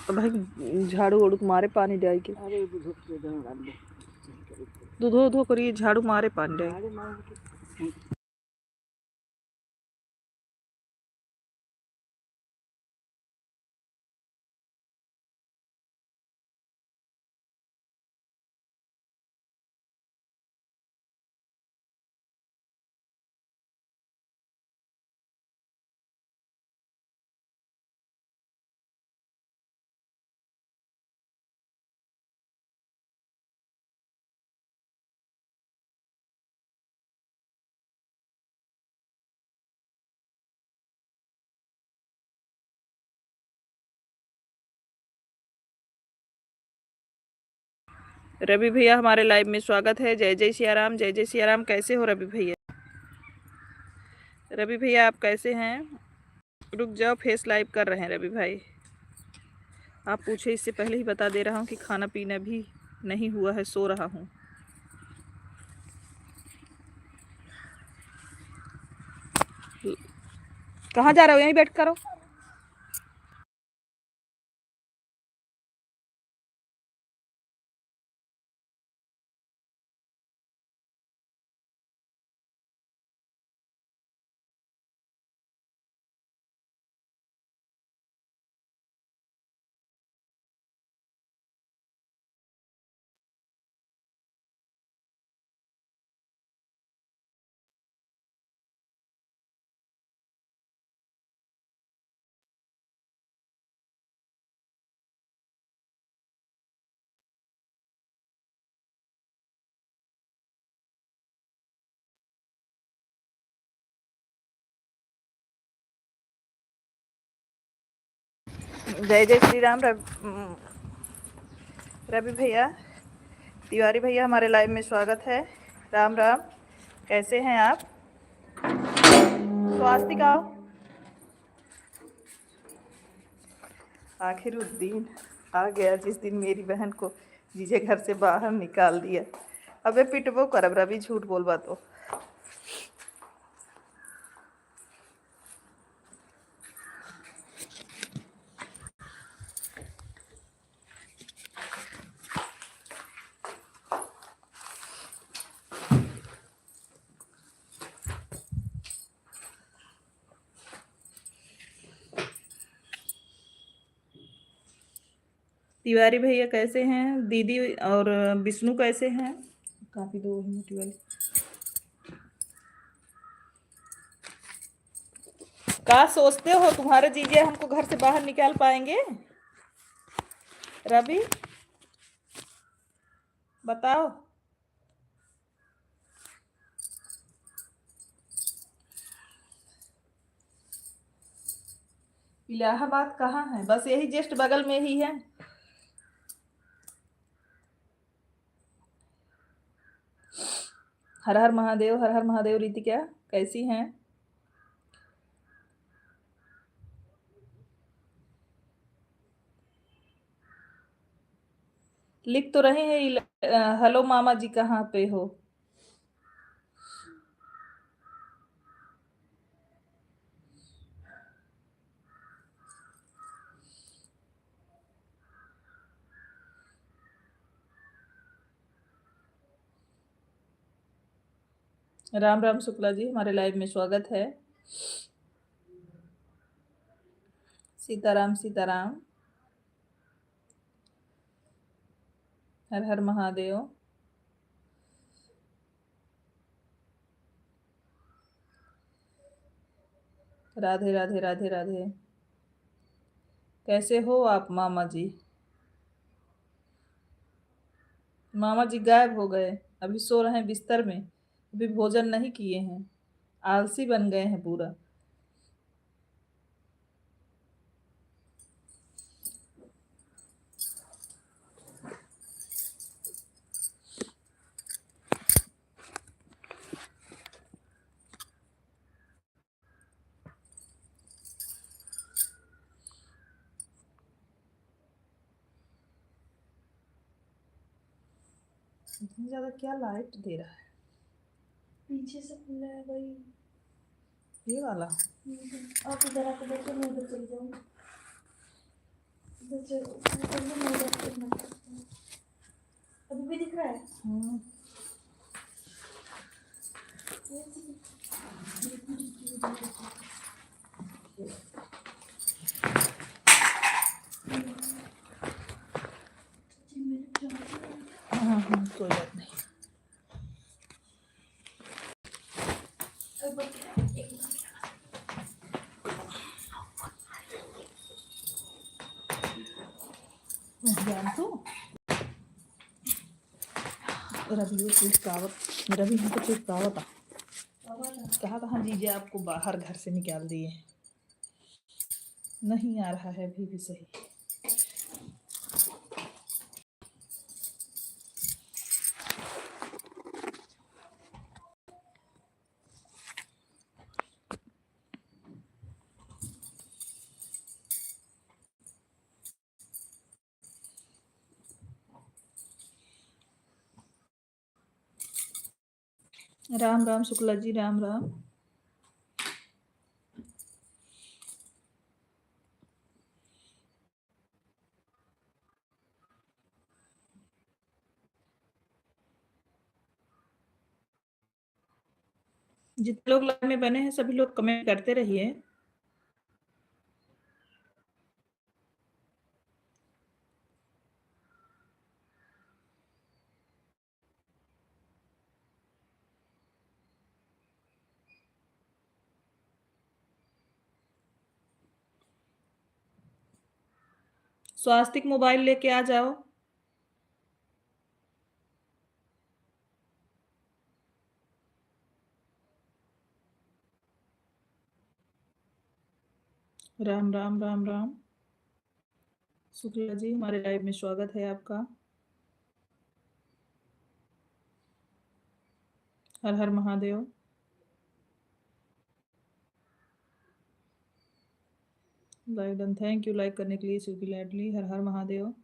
तो भाई झाड़ू वाड़ू मारे पानी डाल के दूधो धो करिए झाड़ू मारे पानी डाल। रवि भैया हमारे लाइव में स्वागत है। जय जय सिया राम, जय जय सिया राम। कैसे हो रवि भैया? रवि भैया आप कैसे हैं? रुक जाओ, फेस लाइव कर रहे हैं रवि भाई। आप पूछे इससे पहले ही बता दे रहा हूँ कि खाना पीना भी नहीं हुआ है, सो रहा हूँ। कहाँ जा रहे हो? यहीं बैठ करो। जय जय श्री राम। रवि भैया, तिवारी भैया हमारे लाइव में स्वागत है। राम राम। कैसे हैं आप? स्वास्तिका, आखिर उस दिन आ गया जिस दिन मेरी बहन को जीजे घर से बाहर निकाल दिया। अबे पिटबो करब रवि, झूठ बोलबा तो। तिवारी भैया कैसे हैं? दीदी और विष्णु कैसे हैं? काफी दो मोटी वाली। क्या सोचते हो तुम्हारे जीजे हमको घर से बाहर निकाल पाएंगे? रवि बताओ। इलाहाबाद कहाँ है? बस यही जस्ट बगल में ही है। हर हर महादेव, हर हर महादेव। रीति क्या कैसी हैं? लिख तो रहे हैं हेलो मामा जी कहाँ पे हो? राम राम शुक्ला जी, हमारे लाइव में स्वागत है। सीताराम सीताराम। हर हर महादेव। राधे राधे राधे राधे। कैसे हो आप मामा जी? मामा जी गायब हो गए, अभी सो रहे हैं बिस्तर में, अभी भोजन नहीं किए हैं, आलसी बन गए हैं पूरा। इतनी ज्यादा क्या लाइट दे रहा है? पीछे से खुला है भाई, ये वाला। आप इधर आके बैठो, मैं उधर चली जाऊँ। अभी भी दिख रहा है। हाँ हाँ कोई बात नहीं। जानतो रवि चिपकावत रवि हमको चिपकावत कहाँ जीजा आपको बाहर घर से निकाल दिए। नहीं आ रहा है अभी भी सही। राम राम शुक्ला जी, राम राम। जितने लोग लाइव में बने हैं सभी लोग कमेंट करते रहिए। स्वास्तिक मोबाइल लेके आ जाओ। राम राम राम राम। शुक्ला जी हमारे लाइव में स्वागत है आपका। हर हर Mahadev. Live done, thank you like करने के लिए सुखी लाडली। हर हर महादेव।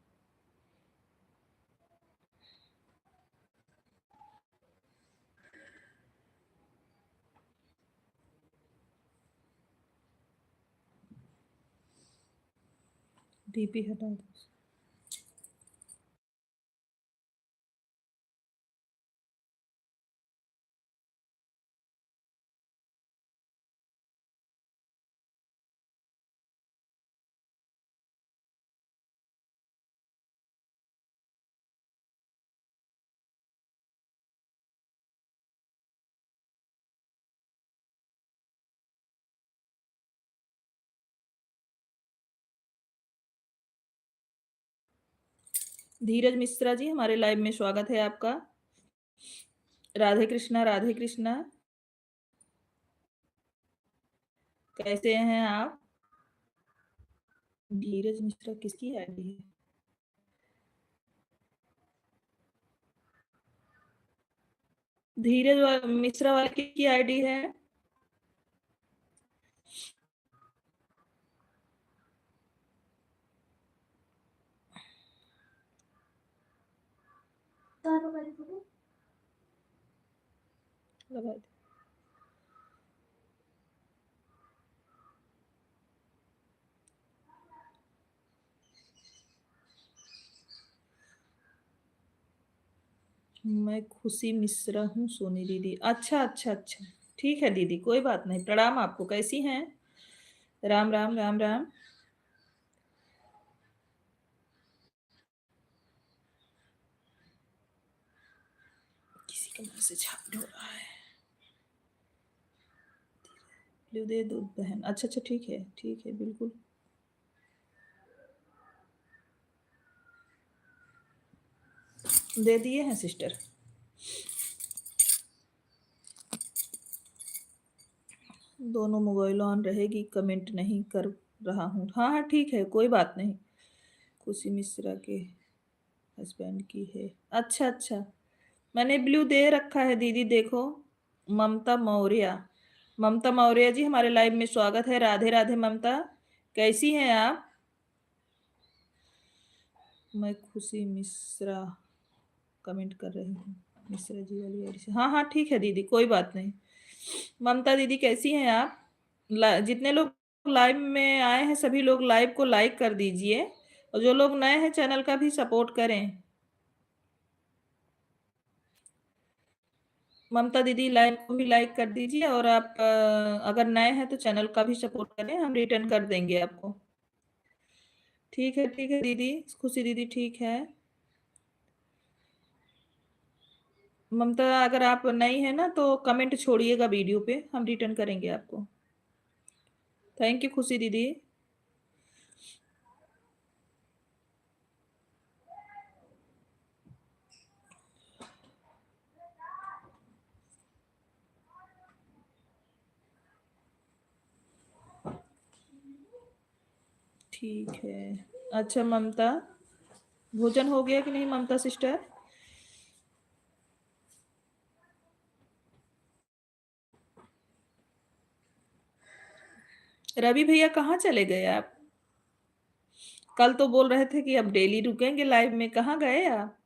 डीपी हटा दो। धीरज मिश्रा जी हमारे लाइव में स्वागत है आपका। राधे कृष्णा राधे कृष्णा। कैसे हैं आप? धीरज मिश्रा किसकी आईडी है? धीरज मिश्रा वाले की आईडी है? लगा दे। मैं खुशी मिश्रा हूँ सोनी दीदी। अच्छा अच्छा अच्छा, ठीक है दीदी, कोई बात नहीं। प्रणाम आपको। कैसी हैं? राम राम राम राम। किसी का मैसेज हो रहा है। दे दो बहन। अच्छा अच्छा ठीक है बिल्कुल। दे दिए हैं सिस्टर। दोनों मोबाइल ऑन रहेगी, कमेंट नहीं कर रहा हूँ। हाँ हाँ ठीक है, कोई बात नहीं। खुशी मिश्रा के हस्बैंड की है। अच्छा अच्छा, मैंने ब्लू दे रखा है दीदी, देखो। ममता मौर्य। ममता मौर्य जी हमारे लाइव में स्वागत है। राधे राधे ममता, कैसी हैं आप? मैं खुशी मिश्रा कमेंट कर रही हूँ मिश्रा जी वाली आईडी से। हाँ हाँ ठीक है दीदी, कोई बात नहीं। ममता दीदी कैसी हैं आप? जितने लोग लाइव में आए हैं सभी लोग लाइव को लाइक कर दीजिए और जो लोग नए हैं चैनल का भी सपोर्ट करें। ममता दीदी लाइव को भी लाइक कर दीजिए, और आप अगर नए हैं तो चैनल का भी सपोर्ट करें, हम रिटर्न कर देंगे आपको। ठीक है दीदी, खुशी दीदी ठीक है। ममता अगर आप नई है ना तो कमेंट छोड़िएगा वीडियो पे, हम रिटर्न करेंगे आपको। थैंक यू खुशी दीदी। ठीक है। अच्छा ममता, भोजन हो गया कि नहीं ममता सिस्टर? रवि भैया कहाँ चले गए आप? कल तो बोल रहे थे कि अब डेली रुकेंगे लाइव में, कहाँ गए आप?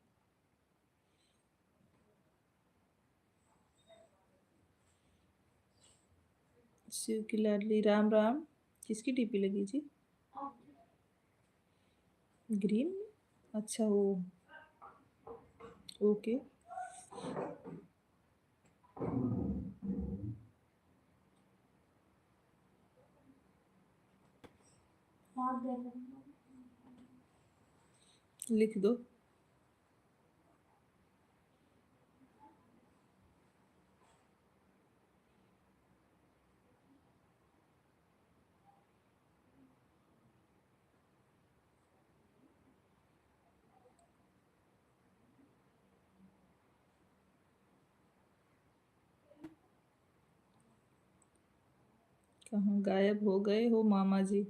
शिव की लाडली राम राम। किसकी डीपी लगी जी? ग्रीन? अच्छा वो, ओके। लिख दो। कहाँ गायब हो गए हो मामा जी?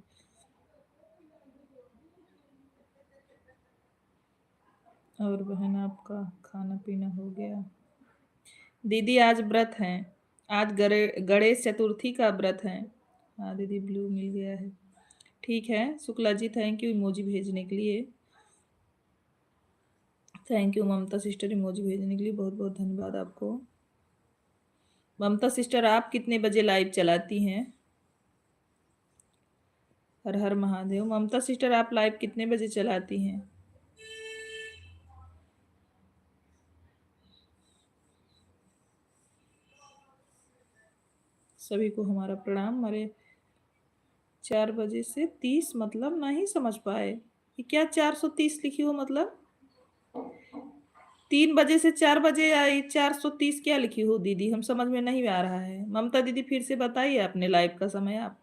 और बहन आपका खाना पीना हो गया? दीदी आज व्रत हैं, आज गणेश चतुर्थी का व्रत है। हाँ दीदी, ब्लू मिल गया है। ठीक है Shukla ji, thank you emoji भेजने के लिए। Thank you Mamta sister, emoji भेजने के लिए बहुत बहुत धन्यवाद आपको। ममता सिस्टर आप कितने बजे लाइव चलाती हैं? हर हर महादेव। ममता सिस्टर आप लाइव कितने बजे चलाती हैं? सभी को हमारा प्रणाम। हमारे 4 बजे से 30 मतलब नहीं समझ पाए, ये क्या 430 लिखी हो मतलब? 3 बजे से 4 बजे या 430 क्या लिखी हो दीदी, हम समझ में नहीं आ रहा है। ममता दीदी फिर से बताइए अपने लाइव का समय आप।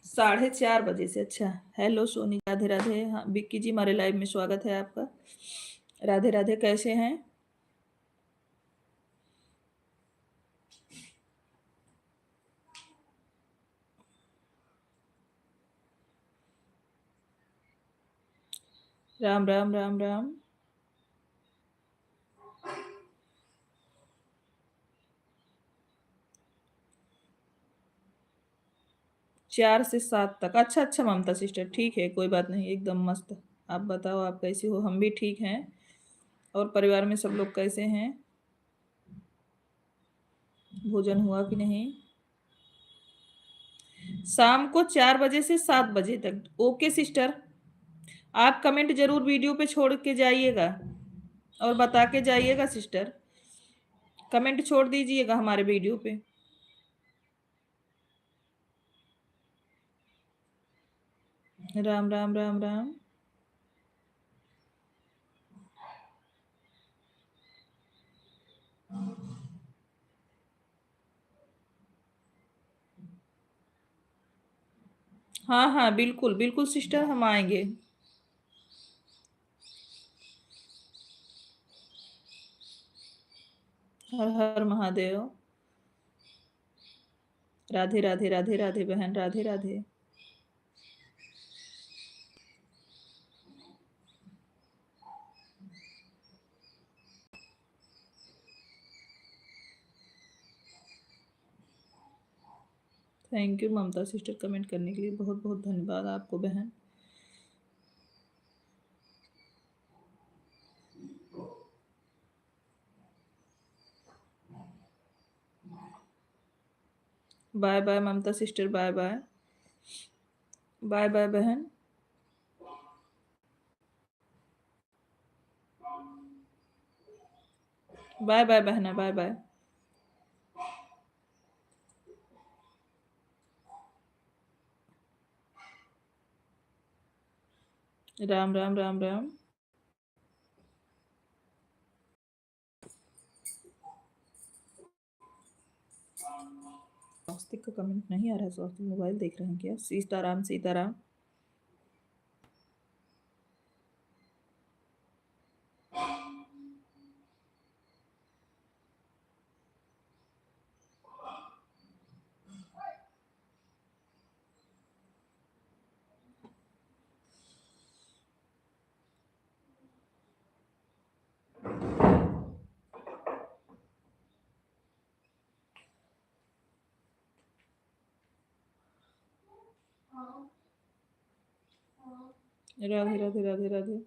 4:30 बजे से। अच्छा, हेलो सोनी, राधे राधे। हाँ विक्की जी, हमारे लाइव में स्वागत है आपका। राधे राधे, कैसे हैं? राम राम राम राम। 4 से 7 तक। अच्छा अच्छा ममता सिस्टर, ठीक है कोई बात नहीं, एकदम मस्त। आप बताओ आप कैसी हो? हम भी ठीक हैं। और परिवार में सब लोग कैसे हैं? भोजन हुआ कि नहीं? शाम को 4 बजे से 7 बजे तक। ओके सिस्टर, आप कमेंट जरूर वीडियो पे छोड़ के जाइएगा और बता के जाइएगा सिस्टर। कमेंट छोड़ दीजिएगा हमारे वीडियो पे। राम राम राम राम। हाँ हाँ बिल्कुल बिल्कुल सिस्टर, हम आएंगे। हर हर महादेव। राधे राधे राधे राधे बहन, Radhe Radhe. Thank you Mamta sister, comment करने के लिए बहुत बहुत धन्यवाद आपको बहन। Bye bye Mamta sister, bye bye. Bye bye बहन। बाय बाय बहना, बाय बाय। राम राम राम राम। स्वास्तिक का कमेंट नहीं आ रहा है। स्वास्तिक मोबाइल देख रहे हैं क्या? सीताराम सीताराम। राधे राधे राधे राधे।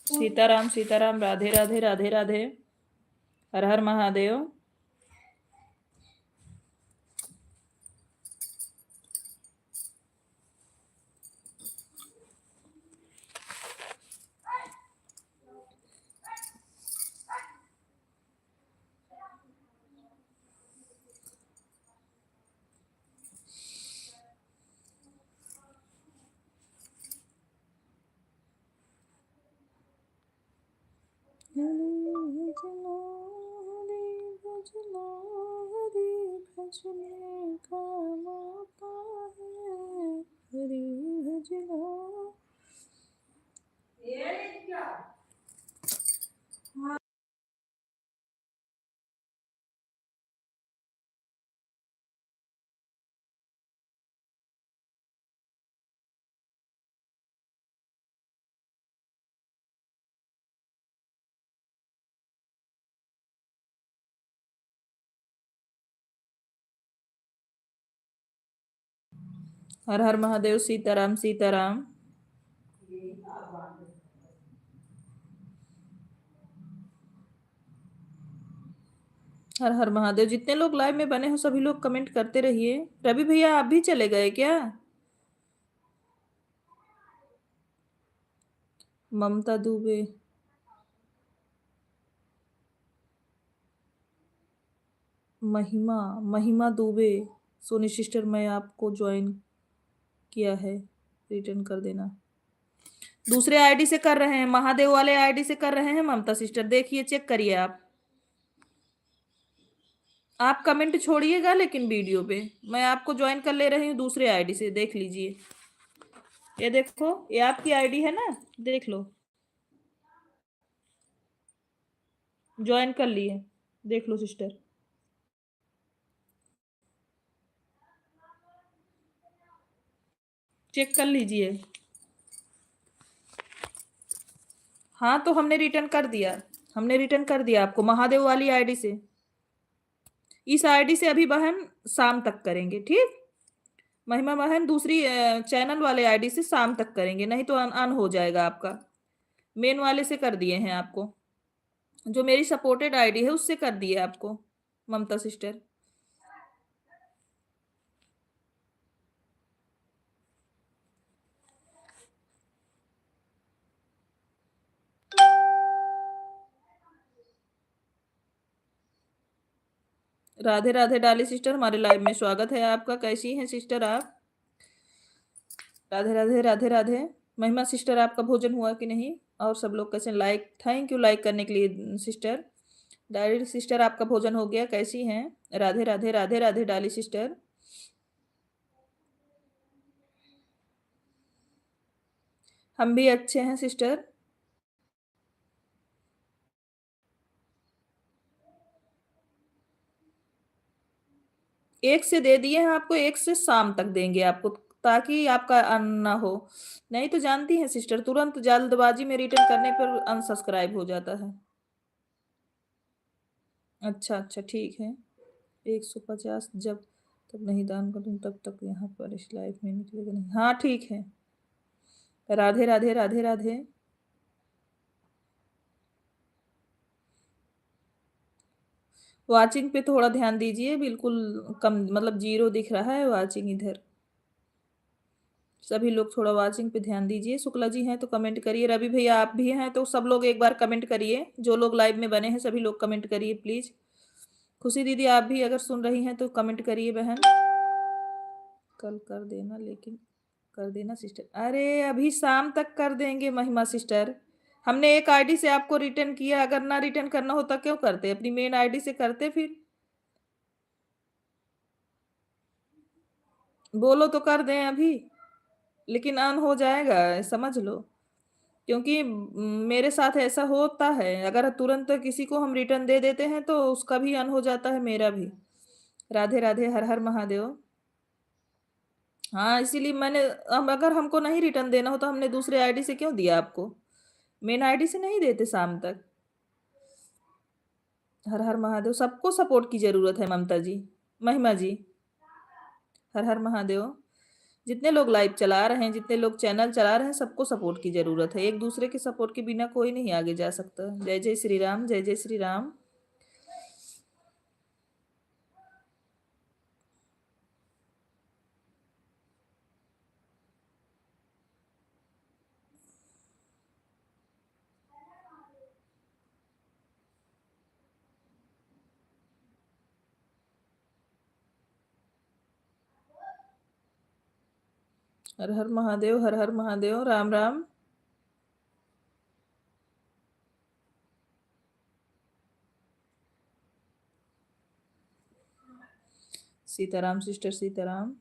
सीताराम सीताराम, राधे राधे राधे राधे। हर हर महादेव। भजने का मौका है, हरि भजनो। हर हर महादेव, सीताराम सीताराम। हर हर महादेव। जितने लोग लाइव में बने हो सभी लोग कमेंट करते रहिए। रवि भैया आप भी चले गए क्या? ममता दुबे, महिमा, महिमा दुबे। सोनी सिस्टर मैं आपको ज्वाइन किया है, रिटर्न कर देना। दूसरे आईडी से कर रहे हैं, महादेव वाले आईडी से कर रहे हैं ममता सिस्टर, देखिए चेक करिए आप कमेंट छोड़िएगा लेकिन वीडियो पे मैं आपको ज्वाइन कर ले रही हूँ दूसरे आईडी से, देख लीजिए। ये देखो, ये आपकी आईडी है ना, देख लो, ज्वाइन कर लिए, देख लो सिस्टर। चेक कर लीजिए। हाँ तो हमने रिटर्न कर दिया, हमने रिटर्न कर दिया आपको महादेव वाली आईडी से। इस आईडी से अभी बहन शाम तक करेंगे, ठीक। महिमा बहन दूसरी चैनल वाले आईडी से शाम तक करेंगे, नहीं तो अन हो जाएगा आपका। मेन वाले से कर दिए हैं आपको, जो मेरी सपोर्टेड आईडी है उससे कर दिए आपको ममता सिस्टर। राधे राधे डाली सिस्टर, हमारे लाइव में स्वागत है आपका। कैसी हैं सिस्टर आप? राधे राधे राधे राधे। महिमा सिस्टर आपका भोजन हुआ कि नहीं? और सब लोग कैसे? लाइक, थैंक यू लाइक करने के लिए सिस्टर। डाली सिस्टर आपका भोजन हो गया, कैसी हैं? राधे राधे राधे राधे डाली सिस्टर। हम भी अच्छे हैं सिस्टर। एक से दे दिए हैं आपको, एक से शाम तक देंगे आपको, ताकि आपका अन ना हो। नहीं तो जानती हैं सिस्टर, तुरंत जल्दबाजी में रिटर्न करने पर अनसब्सक्राइब हो जाता है। अच्छा अच्छा ठीक है। 150 जब तक नहीं दान करूँ तब तक यहाँ पर इस लाइफ में निकलेगा नहीं। हाँ ठीक है। राधे राधे राधे राधे। वाचिंग पे थोड़ा ध्यान दीजिए, बिल्कुल कम, मतलब जीरो दिख रहा है वाचिंग इधर। सभी लोग थोड़ा वाचिंग पे ध्यान दीजिए। शुक्ला जी हैं तो कमेंट करिए, रवि भैया आप भी हैं तो सब लोग एक बार कमेंट करिए, जो लोग लाइव में बने हैं सभी लोग कमेंट करिए प्लीज। खुशी दीदी आप भी अगर सुन रही हैं तो कमेंट करिए बहन। कल कर देना, लेकिन कर देना सिस्टर। अरे अभी शाम तक कर देंगे महिमा सिस्टर। हमने एक आईडी से आपको रिटर्न किया, अगर ना रिटर्न करना होता क्यों करते, अपनी मेन आईडी से करते फिर। बोलो तो कर दें अभी, लेकिन अन हो जाएगा, समझ लो। क्योंकि मेरे साथ ऐसा होता है, अगर तुरंत किसी को हम रिटर्न दे देते हैं तो उसका भी अन हो जाता है, मेरा भी। राधे राधे, हर हर महादेव। हाँ इसीलिए मैंने, हम अगर हमको नहीं रिटर्न देना हो तो हमने दूसरे आईडी से क्यों दिया आपको, मेन आईडी से नहीं देते शाम तक। हर हर महादेव। सबको सपोर्ट की जरूरत है ममता जी, महिमा जी। हर हर महादेव। जितने लोग लाइव चला रहे हैं, जितने लोग चैनल चला रहे हैं, सबको सपोर्ट की जरूरत है। एक दूसरे के सपोर्ट के बिना कोई नहीं आगे जा सकता। जय जय श्री राम, जय जय श्री राम। हर हर महादेव, हर हर महादेव, राम राम। सीताराम सिस्टर, सीताराम।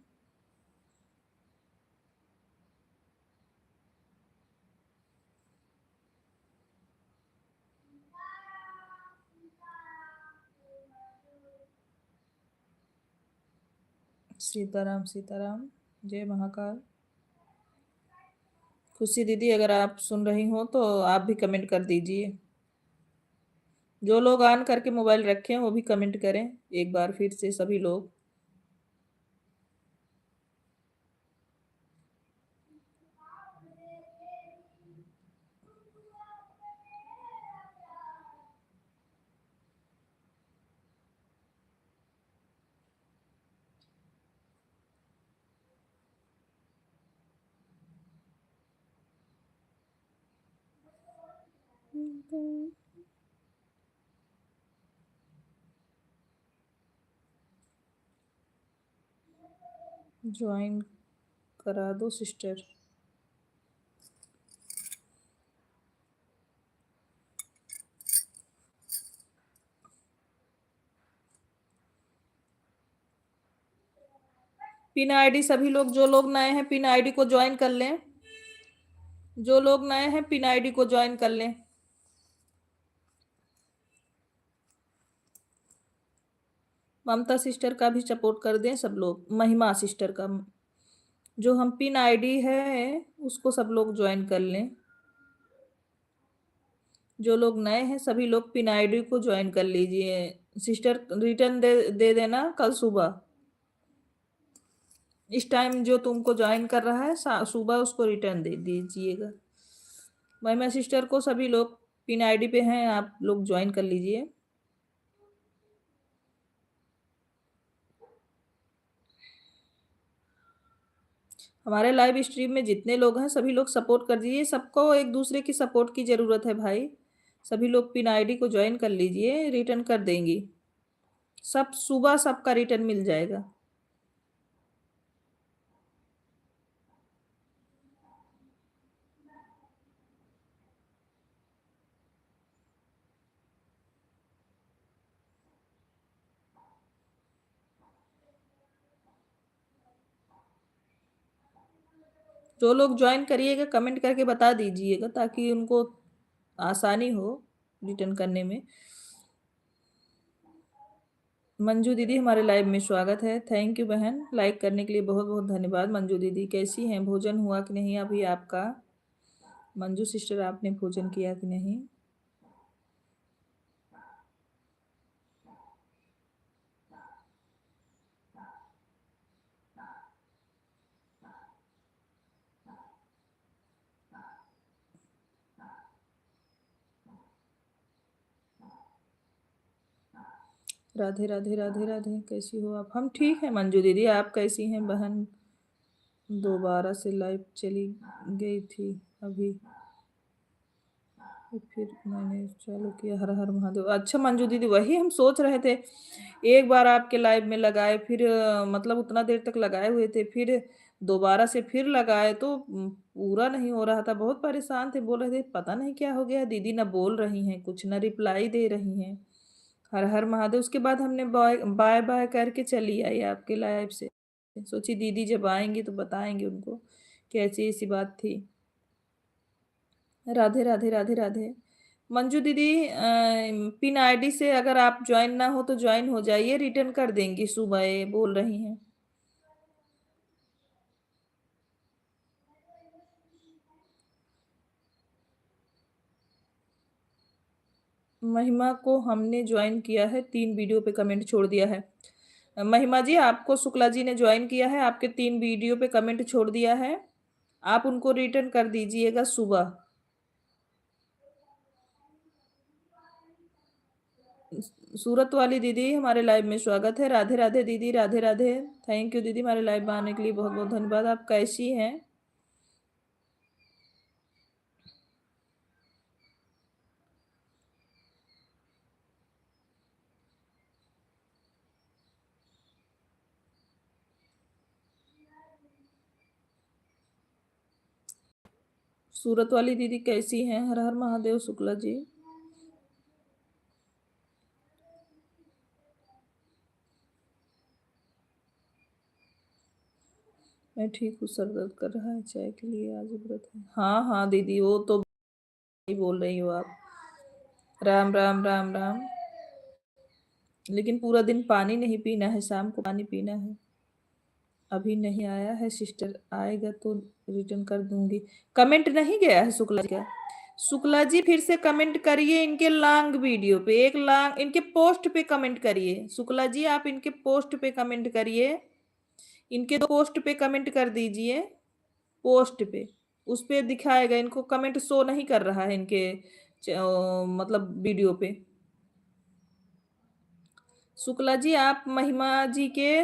सीताराम सीताराम। जय महाकाल। खुशी दीदी अगर आप सुन रही हो तो आप भी कमेंट कर दीजिए। जो लोग ऑन करके मोबाइल रखे हैं वो भी कमेंट करें एक बार फिर से सभी लोग। ज्वाइन करा दो सिस्टर। पिन आईडी सभी लोग, जो लोग नए हैं पिन आईडी को ज्वाइन कर लें। जो लोग नए हैं पिन आईडी को ज्वाइन कर लें। ममता सिस्टर का भी सपोर्ट कर दें सब लोग, महिमा सिस्टर का। जो हम पिन आईडी है उसको सब लोग ज्वाइन कर लें। जो लोग नए हैं सभी लोग पिन आईडी को ज्वाइन कर लीजिए। सिस्टर रिटर्न दे देना कल सुबह। इस टाइम जो तुमको ज्वाइन कर रहा है सुबह उसको रिटर्न दे दीजिएगा। महिमा सिस्टर को सभी लोग पिन आईडी पे हैं, आप लोग ज्वाइन कर लीजिए। हमारे लाइव स्ट्रीम में जितने लोग हैं सभी लोग सपोर्ट कर दीजिए। सबको एक दूसरे की सपोर्ट की ज़रूरत है भाई। सभी लोग पिन आईडी को ज्वाइन कर लीजिए, रिटर्न कर देंगी। सब सुबह सबका रिटर्न मिल जाएगा। जो लोग ज्वाइन करिएगा कमेंट करके बता दीजिएगा ताकि उनको आसानी हो रिटर्न करने में। मंजू दीदी हमारे लाइव में स्वागत है। थैंक यू बहन, लाइक करने के लिए बहुत बहुत धन्यवाद। मंजू दीदी कैसी हैं, भोजन हुआ कि नहीं अभी आपका? मंजू सिस्टर आपने भोजन किया कि नहीं? राधे राधे राधे राधे, कैसी हो आप? हम ठीक है मंजू दीदी, आप कैसी हैं बहन? दोबारा से लाइव चली गई थी अभी, फिर मैंने चालू किया। हर हर महादेव। अच्छा मंजू दीदी, वही हम सोच रहे थे। एक बार आपके लाइव में लगाए, फिर मतलब उतना देर तक लगाए हुए थे, फिर दोबारा से फिर लगाए तो पूरा नहीं हो रहा था। बहुत परेशान थे, बोल रहे थे पता नहीं क्या हो गया, दीदी ना बोल रही हैं कुछ, ना रिप्लाई दे रही हैं। हर हर महादेव। उसके बाद हमने बाय बाय बाय करके चली आई आपके लाइव से। सोची दीदी जब आएंगी तो बताएंगे उनको कैसी ऐसी बात थी। राधे राधे राधे राधे। मंजू दीदी पिन आईडी से अगर आप ज्वाइन ना हो तो ज्वाइन हो जाइए, रिटर्न कर देंगी सुबह, ये बोल रही हैं। महिमा को हमने ज्वाइन किया है, 3 वीडियो पे कमेंट छोड़ दिया है। महिमा जी आपको शुक्ला जी ने ज्वाइन किया है, आपके 3 वीडियो पे कमेंट छोड़ दिया है। आप उनको रिटर्न कर दीजिएगा सुबह। सूरत वाली दीदी हमारे लाइव में स्वागत है। राधे राधे दीदी, राधे राधे। थैंक यू दीदी, हमारे लाइव में आने के लिए बहुत बहुत धन्यवाद। आप कैसी हैं? सूरत वाली दीदी कैसी हैं? हर हर महादेव शुक्ला जी। मैं ठीक हूँ, सर दर्द कर रहा है, चाय के लिए आज व्रत है। हाँ हाँ दीदी, वो तो बोल रही हो आप। राम राम राम राम। लेकिन पूरा दिन पानी नहीं पीना है, शाम को पानी पीना है। अभी नहीं आया है सिस्टर, आएगा तो रिटर्न कर दूंगी। कमेंट नहीं गया है शुक्ला जी का? शुक्ला जी फिर से कमेंट करिए इनके लॉन्ग वीडियो पे, एक लॉन्ग इनके पोस्ट पे कमेंट करिए। शुक्ला जी आप इनके पोस्ट पे कमेंट करिए, इनके दो पोस्ट पे कमेंट कर दीजिए। पोस्ट पे उस पे दिखाएगा, इनको कमेंट शो नहीं कर रहा है इनके मतलब वीडियो पे। शुक्ला जी आप महिमा जी के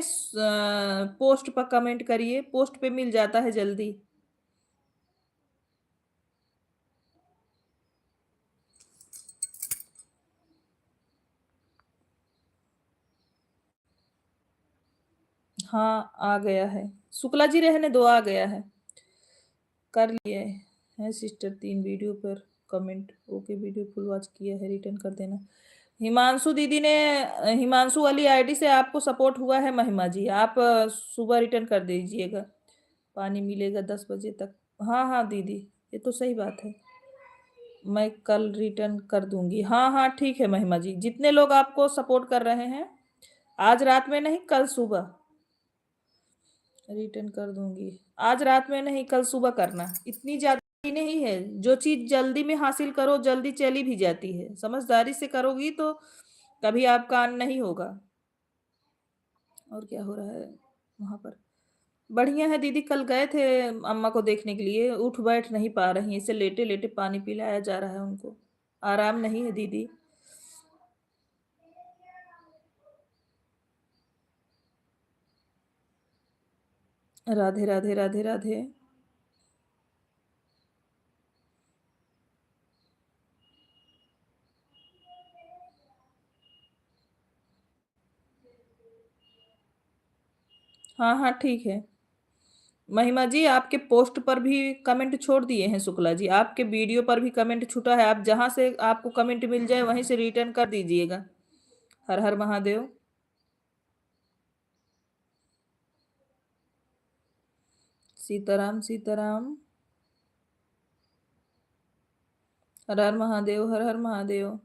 पोस्ट पर कमेंट करिए, पोस्ट पे मिल जाता है जल्दी। हाँ आ गया है, शुक्ला जी रहने दो, आ गया है, कर लिए है सिस्टर। 3 वीडियो पर comment, okay video full watch किया है, रिटर्न कर देना। हिमांशु दीदी ने, हिमांशु वाली आईडी से आपको सपोर्ट हुआ है महिमा जी, आप सुबह रिटर्न कर दीजिएगा, पानी मिलेगा 10 बजे तक। हाँ हाँ दीदी, ये तो सही बात है, मैं कल रिटर्न कर दूंगी। हाँ हाँ ठीक है महिमा जी, जितने लोग आपको सपोर्ट कर रहे हैं, आज रात में नहीं कल सुबह रिटर्न कर दूंगी। आज रात में नहीं कल सुबह करना, इतनी ज्यादा नहीं है, जो चीज जल्दी में हासिल करो जल्दी चली भी जाती है, समझदारी से करोगी तो कभी आपका अन नहीं होगा। और क्या हो रहा है वहां पर? बढ़िया है दीदी, कल गए थे अम्मा को देखने के लिए, उठ बैठ नहीं पा रही, इसे लेटे लेटे पानी पिलाया जा रहा है उनको, आराम नहीं है दीदी। राधे राधे राधे राधे। हाँ हाँ ठीक है महिमा जी, आपके पोस्ट पर भी कमेंट छोड़ दिए हैं शुक्ला जी, आपके वीडियो पर भी कमेंट छूटा है, आप जहां से आपको कमेंट मिल जाए वहीं से रिटर्न कर दीजिएगा। हर हर महादेव। सीताराम सीताराम। हर हर महादेव, हर हर महादेव।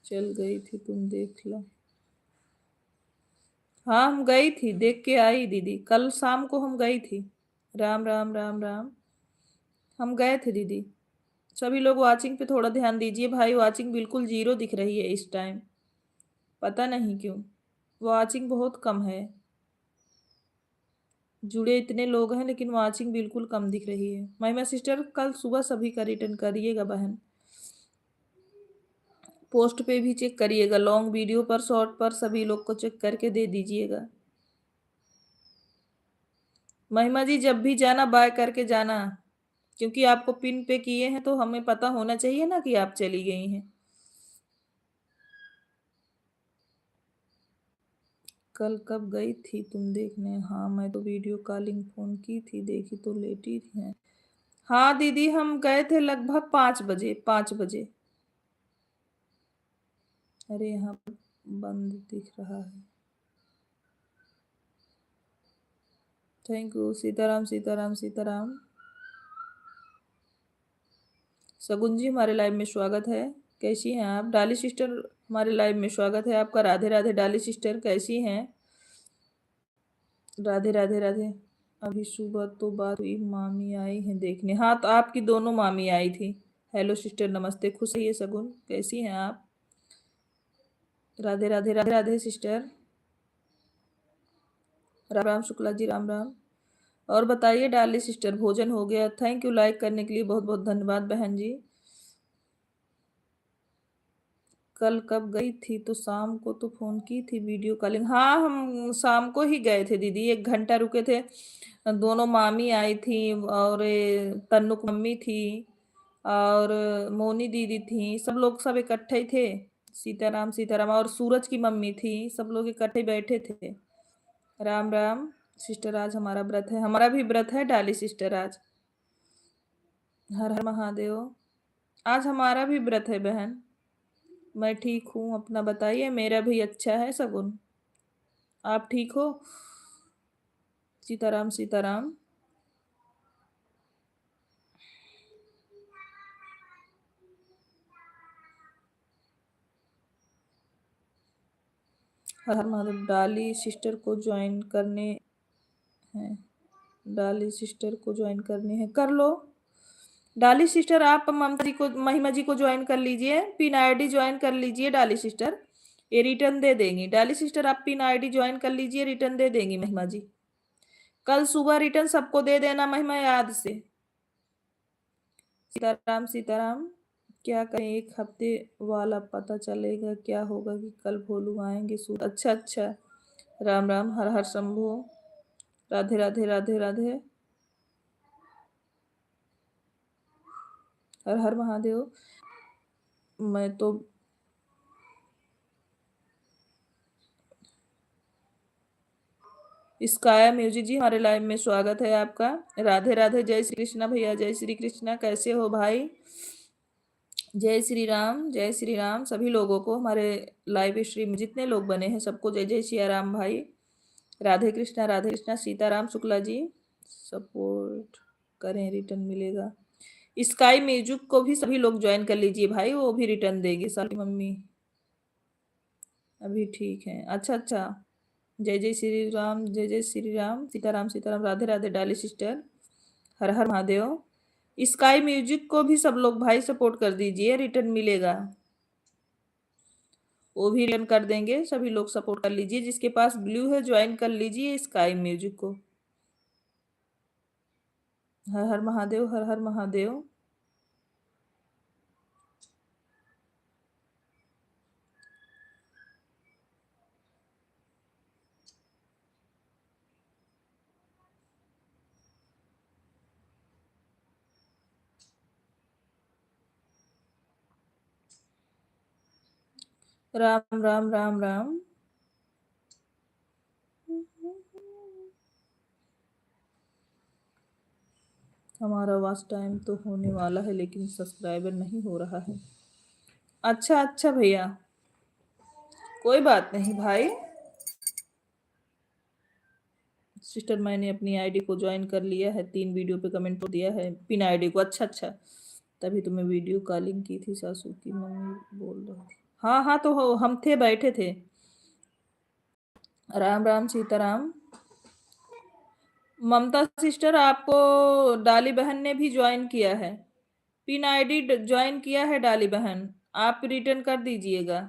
चल गई थी तुम देख लो। हाँ हम गई थी, देख के आई दीदी, कल शाम को हम गई थी। राम राम राम राम। हम गए थे दीदी। सभी लोग वाचिंग पे थोड़ा ध्यान दीजिए भाई, वाचिंग बिल्कुल जीरो दिख रही है इस टाइम, पता नहीं क्यों, वाचिंग बहुत कम है, जुड़े इतने लोग हैं लेकिन वाचिंग बिल्कुल कम दिख रही है। महिमा सिस्टर कल सुबह सभी का रिटर्न करिएगा बहन, पोस्ट पे भी चेक करिएगा, लॉन्ग वीडियो पर शॉर्ट पर सभी लोग को चेक करके दे दीजिएगा। महिमा जी जब भी जाना बाय करके जाना, क्योंकि आपको पिन पे किए हैं तो हमें पता होना चाहिए ना कि आप चली गई हैं। कल कब गई थी तुम देखने? हाँ मैं तो वीडियो कॉलिंग फोन की थी, देखी तो लेटी है। हाँ दीदी हम गए थे लगभग 5 बजे, 5 बजे। अरे यहाँ पर बंद दिख रहा है। Thank you, Sitaram Sitaram Sitaram. सगुन जी हमारे लाइव में स्वागत है, कैसी हैं आप? डाली सिस्टर हमारे लाइव में स्वागत है आपका, राधे राधे डाली सिस्टर, कैसी हैं? राधे राधे राधे। अभी सुबह तो बात हुई, मामी आई हैं देखने, हाँ तो आपकी दोनों मामी आई थी। हेलो सिस्टर नमस्ते, खुश रहिए सगुन, कैसी हैं आप? राधे राधे राधे राधे सिस्टर। राम राम शुक्ला जी, राम राम। और बताइए डाली सिस्टर, भोजन हो गया? थैंक यू लाइक करने के लिए, बहुत बहुत धन्यवाद बहन जी। कल कब गई थी? तो शाम को तो फोन की थी वीडियो कॉलिंग, हाँ हम शाम को ही गए थे दीदी, 1 घंटा रुके थे। दोनों मामी आई थी और तन्नुक मम्मी थी और मोनी दीदी थी, सब लोग सब इकट्ठे ही थे। सीताराम सीताराम, और सूरज की मम्मी थी, सब लोग इकट्ठे बैठे थे। राम राम सिस्टर, आज हमारा व्रत है, हमारा भी व्रत है डाली सिस्टर आज। हर हर महादेव। आज हमारा भी व्रत है बहन। मैं ठीक हूँ, अपना बताइए? मेरा भी अच्छा है सगुन, आप ठीक हो? सीताराम सीताराम। हर हर महादेव। डाली सिस्टर को ज्वाइन करने हैं, डाली सिस्टर को ज्वाइन करने हैं, कर लो। डाली सिस्टर आप ममता जी को, महिमा जी को ज्वाइन कर लीजिए, पिन आईडी ज्वाइन कर लीजिए डाली सिस्टर, ये रिटर्न दे देंगी। डाली सिस्टर आप पिन आईडी ज्वाइन कर लीजिए, रिटर्न दे देंगी महिमा जी, कल सुबह रिटर्न सबको दे देना महिमा, याद से। सीताराम सीताराम। क्या करें, 1 हफ्ते वाला पता चलेगा क्या होगा कि कल भोलू आएंगे सूट, अच्छा अच्छा। राम राम, हर हर शंभू, राधे राधे राधे राधे, हर हर महादेव। मैं तो स्काया म्यूजिक जी, हमारे लाइव में स्वागत है आपका। राधे राधे, जय श्री कृष्णा भैया, जय श्री कृष्णा। कैसे हो भाई? जय श्री राम, जय श्री राम। सभी लोगों को, हमारे लाइव स्ट्रीम में जितने लोग बने हैं सबको जय जय सिया राम भाई। राधे कृष्णा, राधे कृष्णा। सीताराम शुक्ला जी, सपोर्ट करें, रिटर्न मिलेगा। स्काई म्यूजिक को भी सभी लोग ज्वाइन कर लीजिए भाई, वो भी रिटर्न देगी। सारी मम्मी अभी ठीक है। अच्छा अच्छा। जय जय श्री राम, जय जय श्री राम। सीताराम सीताराम, राधे राधे डाली सिस्टर, हर हर महादेव। स्काई म्यूजिक को भी सब लोग भाई सपोर्ट कर दीजिए, रिटर्न मिलेगा, वो भी रिटर्न कर देंगे। सभी लोग सपोर्ट कर लीजिए, जिसके पास ब्लू है ज्वाइन कर लीजिए स्काई म्यूजिक को। हर हर महादेव, हर हर महादेव। राम राम राम राम। हमारा वॉच टाइम तो होने वाला है, लेकिन सब्सक्राइबर नहीं हो रहा है। अच्छा अच्छा भैया, कोई बात नहीं भाई। सिस्टर, मैंने अपनी आईडी को ज्वाइन कर लिया है, 3 वीडियो पे कमेंट तो दिया है पिन आईडी को। अच्छा अच्छा, तभी तो मैं वीडियो कॉलिंग की थी। सासू की मम्मी बोल रही थी। हाँ हाँ, तो हम थे, बैठे थे। राम राम सीताराम। ममता सिस्टर, आपको डाली बहन ने भी ज्वाइन किया है, पिन आईडी ज्वाइन किया है डाली बहन, आप रिटर्न कर दीजिएगा।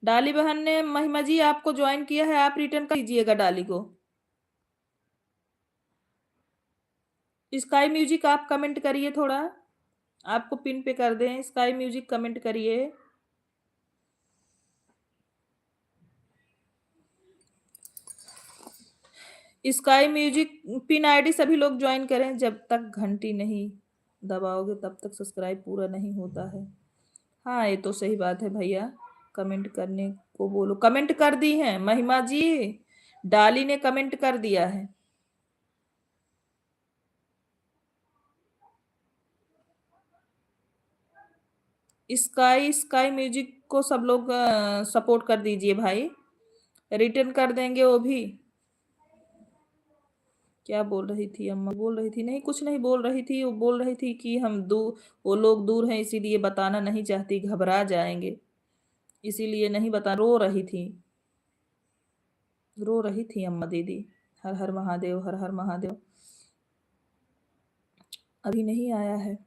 डाली बहन ने, महिमा जी आपको ज्वाइन किया है, आप रिटर्न कर दीजिएगा डाली को। स्काई म्यूजिक आप कमेंट करिए थोड़ा, आपको पिन पे कर दें। स्काई म्यूजिक कमेंट करिए। स्काई म्यूजिक पिन आईडी सभी लोग ज्वाइन करें। जब तक घंटी नहीं दबाओगे तब तक सब्सक्राइब पूरा नहीं होता है। हाँ, ये तो सही बात है भैया, कमेंट करने को बोलो। कमेंट कर दी है महिमा जी, डाली ने कमेंट कर दिया है। स्काई स्काई म्यूजिक को सब लोग सपोर्ट कर दीजिए भाई, रिटर्न कर देंगे वो भी। क्या बोल रही थी अम्मा? बोल रही थी, नहीं कुछ नहीं बोल रही थी। वो बोल रही थी कि हम दूर, वो लोग दूर हैं इसीलिए बताना नहीं चाहती, घबरा जाएंगे, इसीलिए नहीं बता। रो रही थी, रो रही थी अम्मा दीदी। हर हर महादेव, हर हर महादेव। अभी नहीं आया है।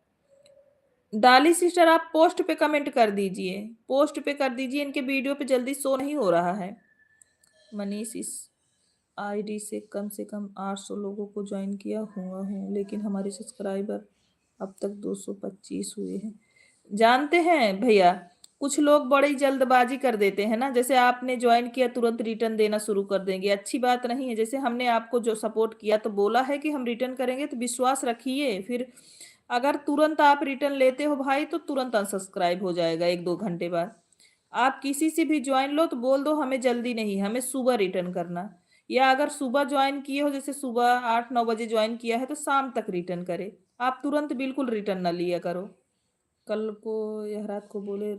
डाली सिस्टर, आप पोस्ट पे कमेंट कर दीजिए, पोस्ट पे कर दीजिए, इनके वीडियो पे जल्दी शो नहीं हो रहा है। मनीष, इस आईडी से कम 800 लोगों को ज्वाइन किया हुआ हूँ, लेकिन हमारे सब्सक्राइबर अब तक 225 हुए हैं। जानते हैं भैया, कुछ लोग बड़ी जल्दबाजी कर देते हैं ना, जैसे आपने ज्वाइन किया तुरंत रिटर्न देना शुरू कर देंगे, अच्छी बात नहीं है। जैसे हमने आपको जो सपोर्ट किया तो बोला है कि हम रिटर्न करेंगे, तो विश्वास रखिए। फिर अगर तुरंत आप रिटर्न लेते हो भाई, तो तुरंत अनसब्सक्राइब हो जाएगा 1-2 घंटे बाद। आप किसी से भी ज्वाइन लो तो बोल दो हमें जल्दी नहीं, हमें सुबह रिटर्न करना। या अगर सुबह ज्वाइन किए हो, जैसे सुबह 8-9 बजे ज्वाइन किया है, तो शाम तक रिटर्न करे। आप तुरंत बिल्कुल रिटर्न ना लिया करो। कल को या रात को बोले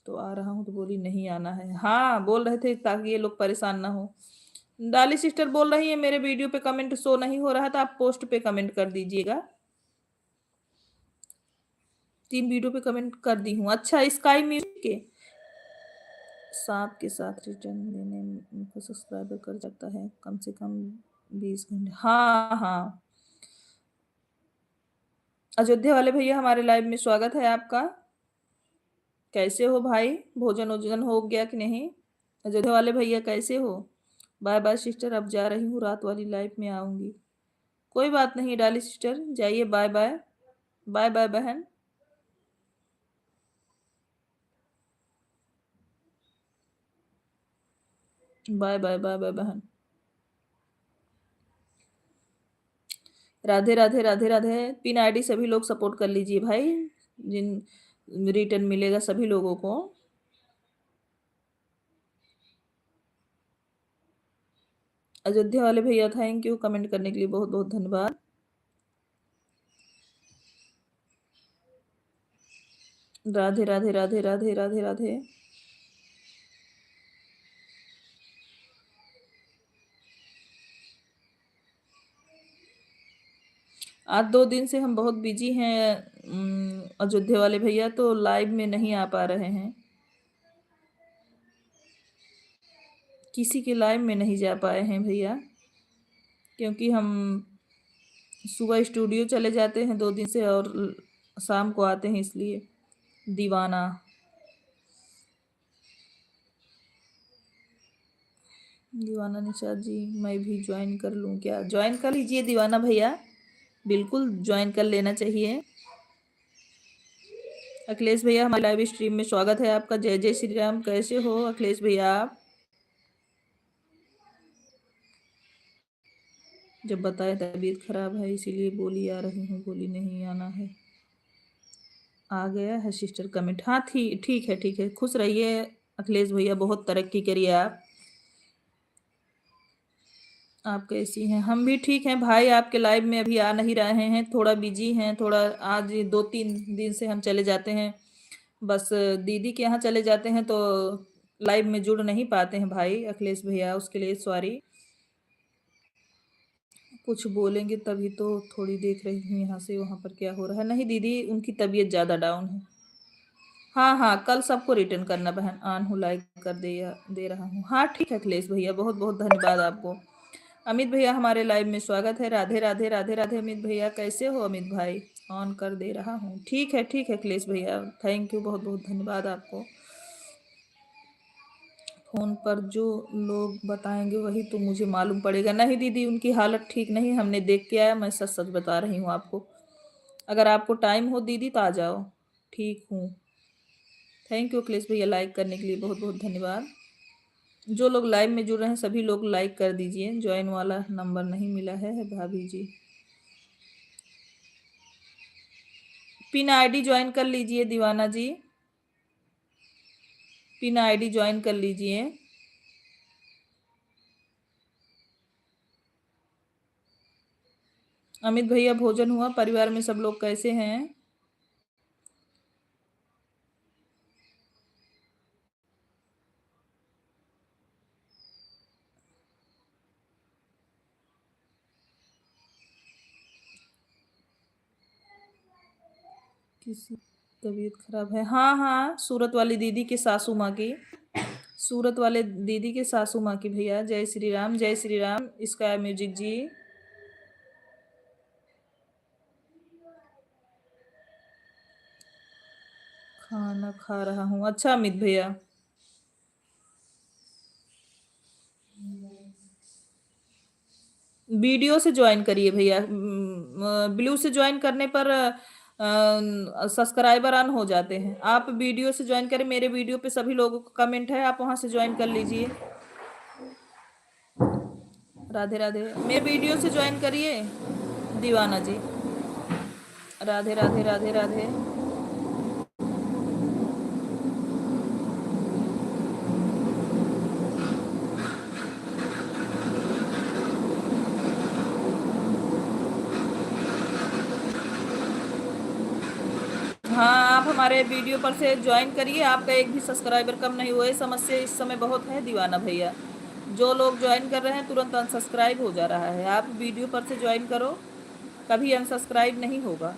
तो आ रहा हूँ, तो बोली नहीं आना है। हाँ, बोल रहे थे ताकि ये लोग परेशान ना हो। डाली सिस्टर बोल रही है मेरे वीडियो पे कमेंट शो नहीं हो रहा था, आप पोस्ट पे कमेंट कर दीजिएगा। 3 वीडियो पे कमेंट कर दी हूँ। अच्छा, स्काई म्यूजिक के सांप के साथ रिटर्न देने में उनको सब्सक्राइबर कर जाता है कम से कम 20 घंटे। हाँ हाँ। अयोध्या वाले भैया, हमारे लाइव में स्वागत है आपका। कैसे हो भाई? भोजन वोजन हो गया कि नहीं? अयोध्या वाले भैया कैसे हो? बाय बाय सिस्टर, अब जा रही हूँ, रात वाली लाइफ में आऊंगी। कोई बात नहीं डाली सिस्टर, जाइए, बाय बाय। बाय बाय बहन। बाय बाय बाय बाय बहन। राधे राधे राधे राधे। पिन आईडी सभी लोग सपोर्ट कर लीजिए भाई, जिन रिटर्न मिलेगा सभी लोगों को। अयोध्या वाले भैया थैंक यू, कमेंट करने के लिए बहुत बहुत धन्यवाद। राधे राधे राधे राधे राधे राधे। आज 2 दिन से हम बहुत बिजी हैं अयोध्या वाले भैया, तो लाइव में नहीं आ पा रहे हैं, किसी के लाइव में नहीं जा पाए हैं भैया, क्योंकि हम सुबह स्टूडियो चले जाते हैं 2 दिन से और शाम को आते हैं, इसलिए। दीवाना, दीवाना निषाद जी, मैं भी ज्वाइन कर लूँ क्या? ज्वाइन कर लीजिए दीवाना भैया, बिल्कुल ज्वाइन कर लेना चाहिए। अखिलेश भैया हमारे लाइव स्ट्रीम में स्वागत है आपका। जय जय श्री राम। कैसे हो अखिलेश भैया आप? जब बताए तबीयत खराब है इसीलिए बोली आ रही हूँ, बोली नहीं आना है। आ गया है सिस्टर कमेंट। हाँ थी, ठीक है ठीक है, खुश रहिए अखिलेश भैया, बहुत तरक्की करिए आप कैसी हैं? हम भी ठीक हैं भाई, आपके लाइव में अभी आ नहीं रहे हैं, थोड़ा बिजी हैं, थोड़ा आज 2-3 दिन से हम चले जाते हैं, बस दीदी के यहाँ चले जाते हैं, तो लाइव में जुड़ नहीं पाते हैं भाई अखिलेश भैया, उसके लिए सॉरी। कुछ बोलेंगे तभी तो, थोड़ी देख रही हूँ यहाँ से वहाँ पर क्या हो रहा है। नहीं दीदी, उनकी तबीयत ज़्यादा डाउन है। हाँ हाँ, कल सबको रिटर्न करना बहन, ऑन हूँ, लाइक कर दे रहा हूँ। हाँ ठीक है अखिलेश भैया, बहुत बहुत धन्यवाद आपको। अमित भैया हमारे लाइव में स्वागत है। राधे राधे राधे राधे। अमित भैया कैसे हो? अमित भाई ऑन कर दे रहा हूँ। ठीक है अखिलेश भैया, थैंक यू, बहुत बहुत धन्यवाद आपको। फोन पर जो लोग बताएंगे वही तो मुझे मालूम पड़ेगा। नहीं दीदी, उनकी हालत ठीक नहीं, हमने देख के आया, मैं सच सच बता रही हूँ आपको। अगर आपको टाइम हो दीदी तो आ जाओ। ठीक हूँ। थैंक यू अखिलेश भैया, लाइक करने के लिए बहुत बहुत धन्यवाद। जो लोग लाइव में जुड़ रहे हैं सभी लोग लाइक कर दीजिए। ज्वाइन वाला नंबर नहीं मिला है भाभी जी। पिन आईडी ज्वाइन कर लीजिए दीवाना जी, पिन आईडी ज्वाइन कर लीजिए। अमित भैया भोजन हुआ? परिवार में सब लोग कैसे हैं? किसी तबीयत खराब है? हाँ हाँ, सूरत वाली दीदी के सासू माँ की, सूरत वाले दीदी के सासू माँ की भैया। जय श्री राम, जय श्री राम। इसका म्यूजिक जी। खाना खा रहा हूँ। अच्छा अमित भैया, वीडियो से ज्वाइन करिए भैया। ब्लू से ज्वाइन करने पर सब्सक्राइबर ऑन हो जाते हैं। आप वीडियो से ज्वाइन करें, मेरे वीडियो पे सभी लोगों का कमेंट है, आप वहां से ज्वाइन कर लीजिए। राधे राधे। मेरे वीडियो से ज्वाइन करिए दीवाना जी। राधे राधे राधे राधे। हाँ, आप हमारे वीडियो पर से ज्वाइन करिए, आपका एक भी सब्सक्राइबर कम नहीं हुआ है। समस्या इस समय बहुत है दीवाना भैया, जो लोग ज्वाइन कर रहे हैं तुरंत अनसब्सक्राइब हो जा रहा है। आप वीडियो पर से ज्वाइन करो, कभी अनसब्सक्राइब नहीं होगा।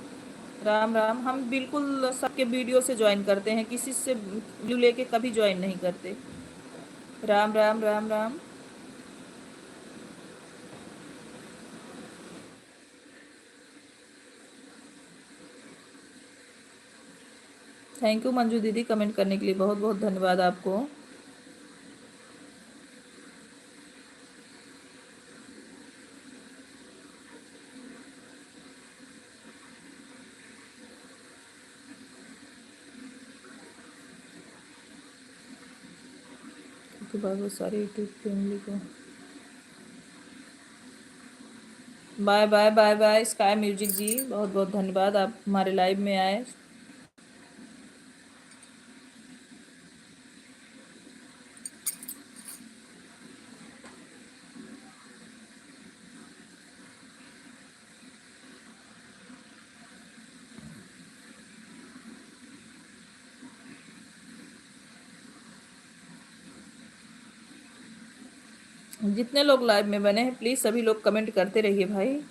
राम राम। हम बिल्कुल सबके वीडियो से ज्वाइन करते हैं, किसी से व्यू लेके कभी ज्वाइन नहीं करते। राम राम राम राम। थैंक यू मंजू दीदी, कमेंट करने के लिए बहुत बहुत धन्यवाद आपको। के बाद वो सारे यूट्यूब फैमिली को bye bye bye bye. Sky Music ji बहुत बहुत धन्यवाद, आप हमारे लाइव में आए। जितने लोग लाइव में बने हैं प्लीज सभी लोग कमेंट करते रहिए भाई।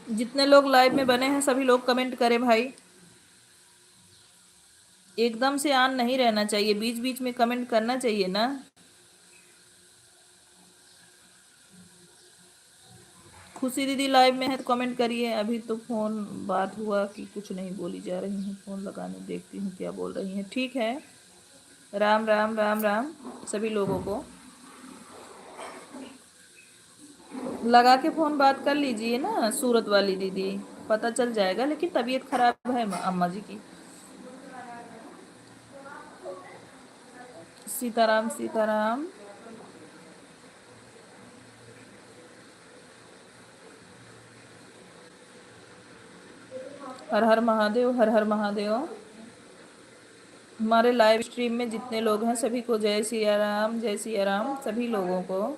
जितने लोग लाइव में बने हैं सभी लोग कमेंट करें भाई। एकदम से ऑन नहीं रहना चाहिए, बीच बीच में कमेंट करना चाहिए ना। खुशी दीदी लाइव में है तो कमेंट करिए। अभी तो फोन बात हुआ कि कुछ नहीं बोली जा रही हूँ, फोन लगाने देखती हूँ क्या बोल रही हैं। ठीक है, राम राम राम राम सभी लोगों को। लगा के फोन बात कर लीजिए ना सूरत वाली दीदी, पता चल जाएगा। लेकिन तबीयत खराब है अम्मा जी की। सीताराम सीताराम। हर हर महादेव, हर हर महादेव। हमारे लाइव स्ट्रीम में जितने लोग हैं सभी को जय सिया राम, जय सिया राम सभी लोगों को।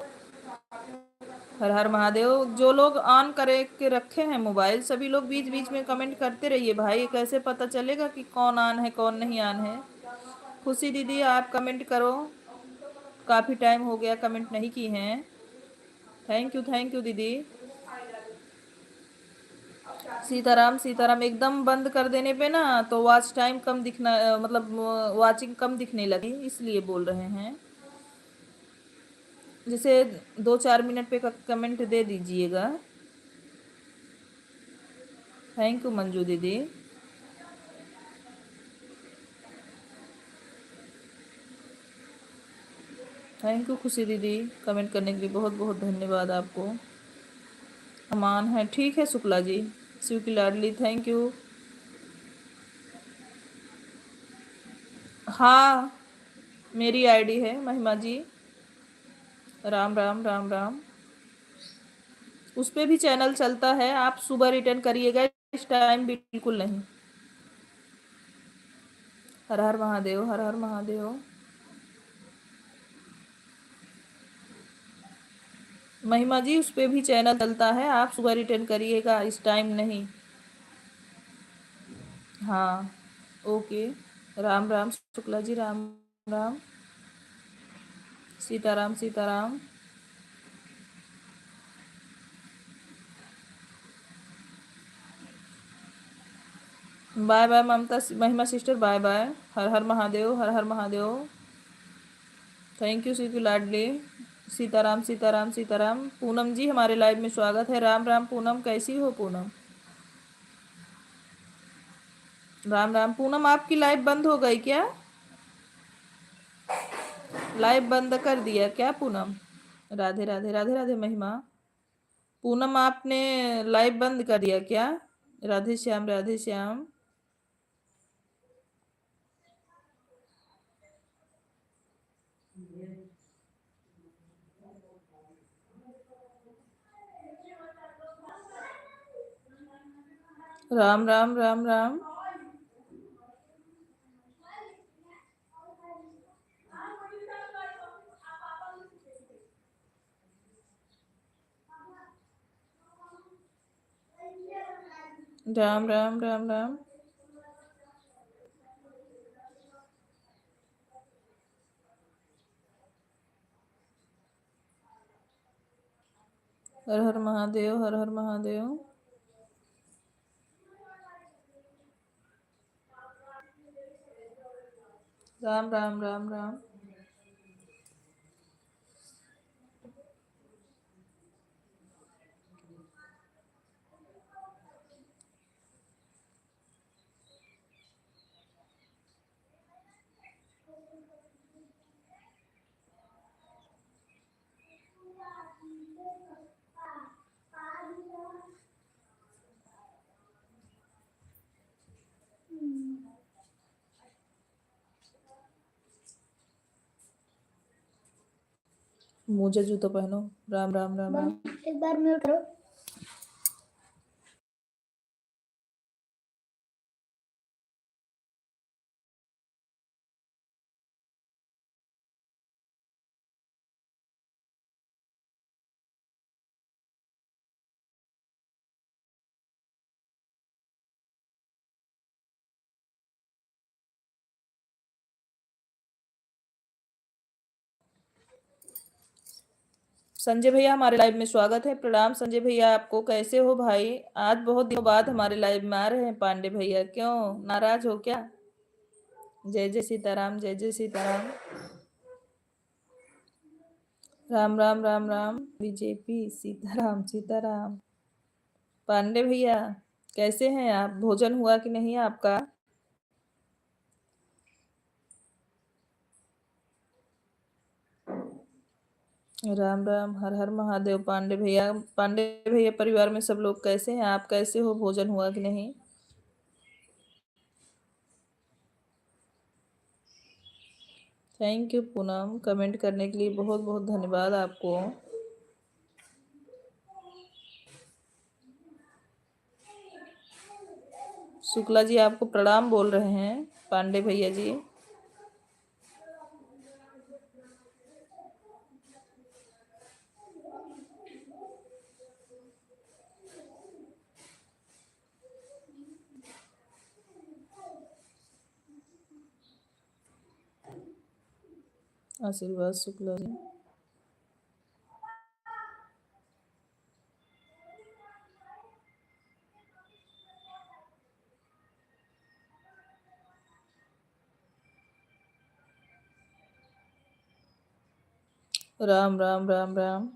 हर हर महादेव। जो लोग ऑन करे के रखे हैं मोबाइल सभी लोग बीच बीच में कमेंट करते रहिए भाई। कैसे पता चलेगा कि कौन ऑन है कौन नहीं ऑन है। खुशी दीदी आप कमेंट करो, काफ़ी टाइम हो गया कमेंट नहीं की हैं। थैंक यू दीदी। सीताराम सीताराम। एकदम बंद कर देने पे ना तो वॉच टाइम कम दिखना, मतलब वॉचिंग कम दिखने लगी, इसलिए बोल रहे हैं। जैसे 2-4 मिनट पे कमेंट दे दीजिएगा। थैंक यू मंजू दीदी। थैंक यू खुशी दीदी, कमेंट करने के लिए बहुत बहुत धन्यवाद आपको। अमान है, ठीक है शुक्ला जी। शिव की लाडली, थैंक यू। हाँ मेरी आईडी है महिमा जी। राम राम राम राम। उस पर भी चैनल चलता है, आप सुबह रिटर्न करिएगा, इस टाइम बिल्कुल नहीं। हर हर महादेव, हर हर महादेव। महिमा जी उस पर भी चैनल चलता है, आप सुबह रिटर्न करिएगा, इस टाइम नहीं। हाँ okay. Ram Ram Shukla ji, Ram Ram. Sitaram Sitaram. Bye bye Mamta, Mahima sister bye bye. हर हर महादेव, हर हर महादेव। Thank you Situ Ladli. सीताराम सीताराम सीताराम। पूनम जी हमारे लाइव में स्वागत है। राम राम पूनम, कैसी हो पूनम? राम राम पूनम, आपकी लाइव बंद हो गई क्या? लाइव बंद कर दिया क्या पूनम? राधे राधे राधे राधे महिमा। पूनम आपने लाइव बंद कर दिया क्या? राधे श्याम राधे श्याम। राम राम राम राम। राम राम राम राम। हर हर महादेव, हर हर महादेव। राम राम राम राम। मुझे जूता पहनो। राम राम राम राम। एक बार म्यूट करो। संजय भैया हमारे लाइव में स्वागत है। प्रणाम संजय भैया, आपको कैसे हो भाई? आज बहुत दिनों बाद हमारे लाइव में आ रहे हैं पांडे भैया, क्यों नाराज हो क्या? जय जय सीताराम, जय जय सीताराम। राम राम राम राम। बीजेपी सीताराम सीताराम। पांडे भैया कैसे हैं आप? भोजन हुआ कि नहीं आपका? राम राम, हर हर महादेव। पांडे भैया, पांडे भैया परिवार में सब लोग कैसे हैं? आप कैसे हो? भोजन हुआ कि नहीं? थैंक यू पूनम, कमेंट करने के लिए बहुत बहुत धन्यवाद आपको। शुक्ला जी आपको प्रणाम बोल रहे हैं पांडे भैया जी। आशीर्वाद शुक्ला जी। राम राम राम राम।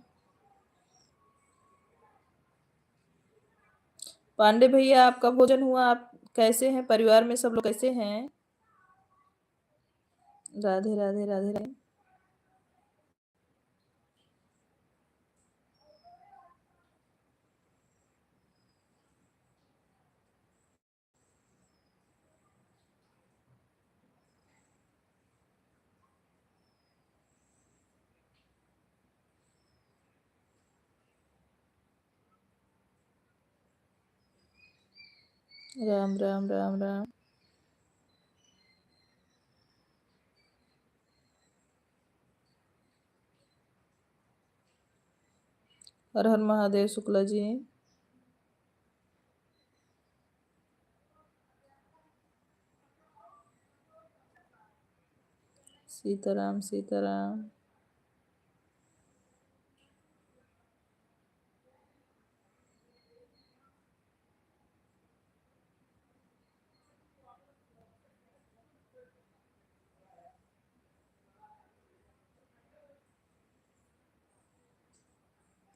पांडे भैया आपका भोजन हुआ? आप कैसे हैं? परिवार में सब लोग कैसे हैं? राधे राधे राधे राधे। राम राम राम राम। हर हर Mahadev Shukla ji. Sitaram Sitaram.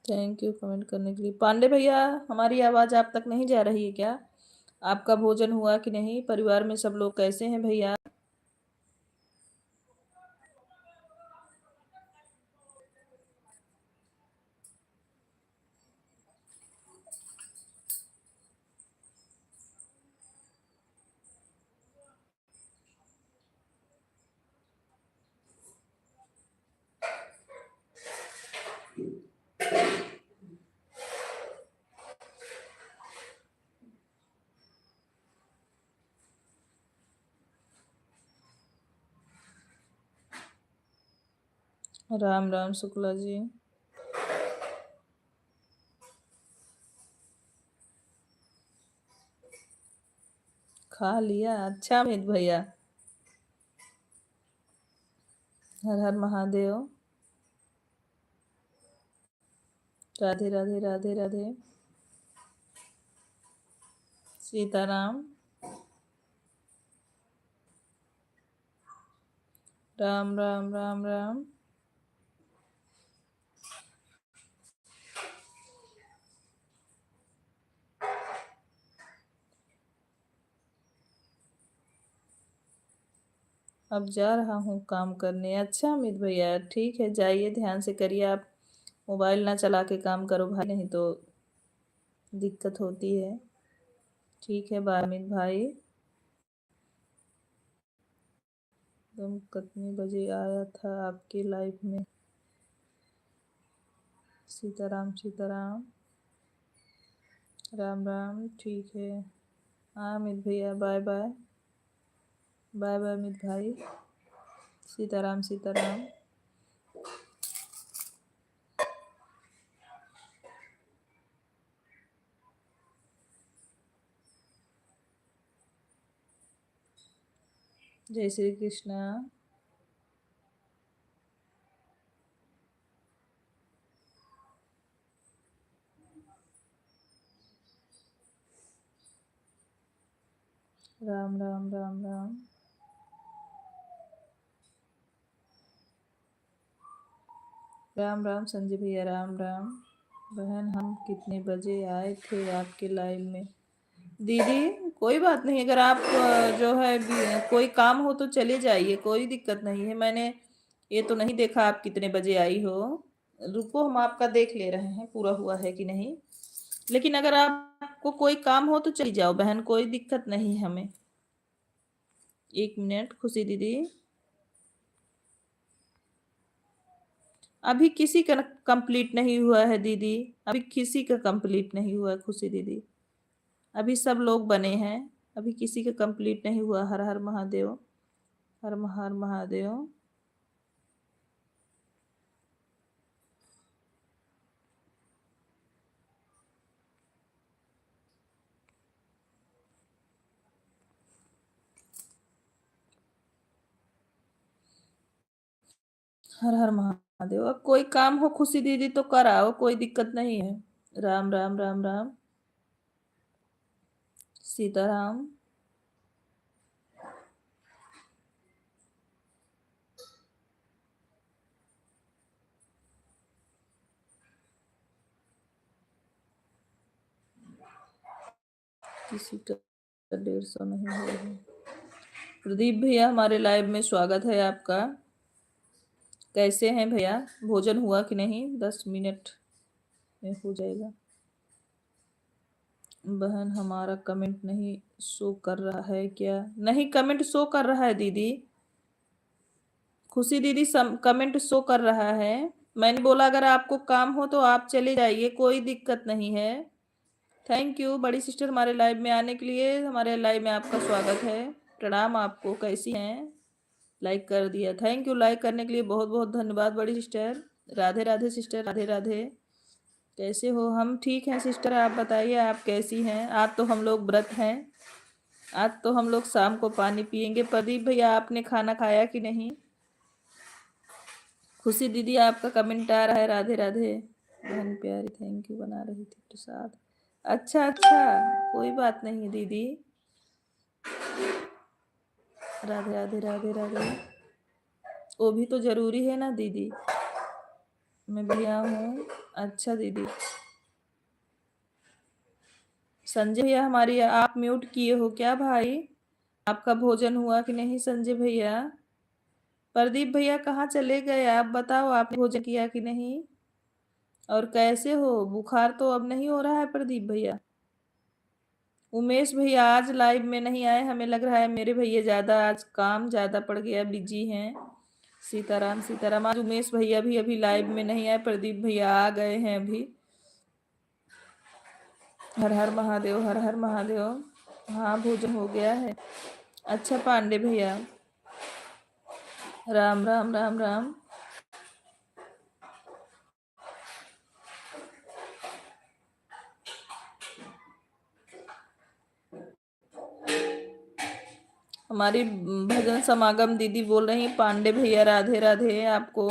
Thank you comment करने के लिए। पांडे भैया हमारी आवाज आप तक नहीं जा रही है क्या? आपका भोजन हुआ कि नहीं? परिवार में सब लोग कैसे हैं भैया? राम राम शुक्ला जी। खा लिया? अच्छा अमित भैया। हर हर महादेव। राधे राधे राधे राधे। सीताराम। राम राम राम राम। अब जा रहा हूँ काम करने। अच्छा अमित भैया, ठीक है, जाइए, ध्यान से करिए आप। मोबाइल ना चला के काम करो भाई, नहीं तो दिक्कत होती है। ठीक है, बाय अमित भाई। तुम कितने बजे आया था आपके लाइफ में? सीताराम सीताराम। राम राम, ठीक है। हाँ अमित भैया, bye bye. Bye bye Amit भाई। सीताराम सीताराम। जय श्री कृष्णा। राम राम राम राम। राम राम संजय भैया, राम राम। बहन, हम कितने बजे आए थे आपके लाइव में? दीदी कोई बात नहीं, अगर आप जो है कोई काम हो तो चले जाइए, कोई दिक्कत नहीं है। मैंने ये तो नहीं देखा आप कितने बजे आई हो। रुको, हम आपका देख ले रहे हैं पूरा हुआ है कि नहीं। लेकिन अगर आपको कोई काम हो तो चली जाओ बहन, कोई दिक्कत नहीं है हमें। एक मिनट खुशी दीदी। अभी किसी का कंप्लीट नहीं हुआ है दीदी। अभी किसी का कंप्लीट नहीं हुआ है खुशी दीदी। अभी सब लोग बने हैं। अभी किसी का कंप्लीट नहीं हुआ। हर हर महादेव। हर हर महादेव। हर हर महादेव। अब कोई काम हो खुशी दीदी तो कराओ, कोई दिक्कत नहीं है। राम राम राम राम। सीताराम। किसी का 150 नहीं हुआ है। प्रदीप भैया, हमारे लाइव में स्वागत है आपका। कैसे हैं भैया? भोजन हुआ कि नहीं? 10 मिनट में हो जाएगा। बहन, हमारा कमेंट नहीं शो कर रहा है क्या? नहीं, कमेंट शो कर रहा है दीदी। खुशी दीदी कमेंट शो कर रहा है। मैंने बोला अगर आपको काम हो तो आप चले जाइए, कोई दिक्कत नहीं है। थैंक यू बड़ी सिस्टर, हमारे लाइव में आने के लिए। हमारे लाइव में आपका स्वागत है। प्रणाम आपको, कैसी हैं? लाइक कर दिया, थैंक यू। लाइक करने के लिए बहुत बहुत धन्यवाद बड़ी सिस्टर। राधे राधे सिस्टर, राधे राधे। कैसे हो? हम ठीक हैं सिस्टर, आप बताइए आप कैसी हैं? आज तो हम लोग व्रत हैं। आज तो हम लोग शाम को पानी पियेंगे। प्रदीप भैया, आपने खाना खाया कि नहीं? खुशी दीदी, आपका कमेंट आ रहा है, राधे राधे। बहन प्यारी, थैंक यू, बना रही थी प्रसाद। अच्छा अच्छा, कोई बात नहीं दीदी। राधे राधे राधे राधे। वो भी तो जरूरी है ना दीदी। मैं भैया हूँ। अच्छा दीदी। संजय भैया, हमारी आप म्यूट किए हो क्या भाई? आपका भोजन हुआ कि नहीं संजय भैया? प्रदीप भैया कहाँ चले गए? आप बताओ, आपने भोजन किया कि नहीं? और कैसे हो? बुखार तो अब नहीं हो रहा है प्रदीप भैया? उमेश भैया आज लाइव में नहीं आए, हमें लग रहा है मेरे भैया ज्यादा आज काम ज्यादा पड़ गया, बिजी हैं। सीताराम सीताराम। आज उमेश भैया भी अभी लाइव में नहीं आए, प्रदीप भैया आ गए हैं अभी। हर हर महादेव, हर हर महादेव। हाँ, भोजन हो गया है। अच्छा पांडे भैया। राम राम राम राम। हमारी भजन समागम दीदी बोल रही पांडे भैया राधे राधे आपको।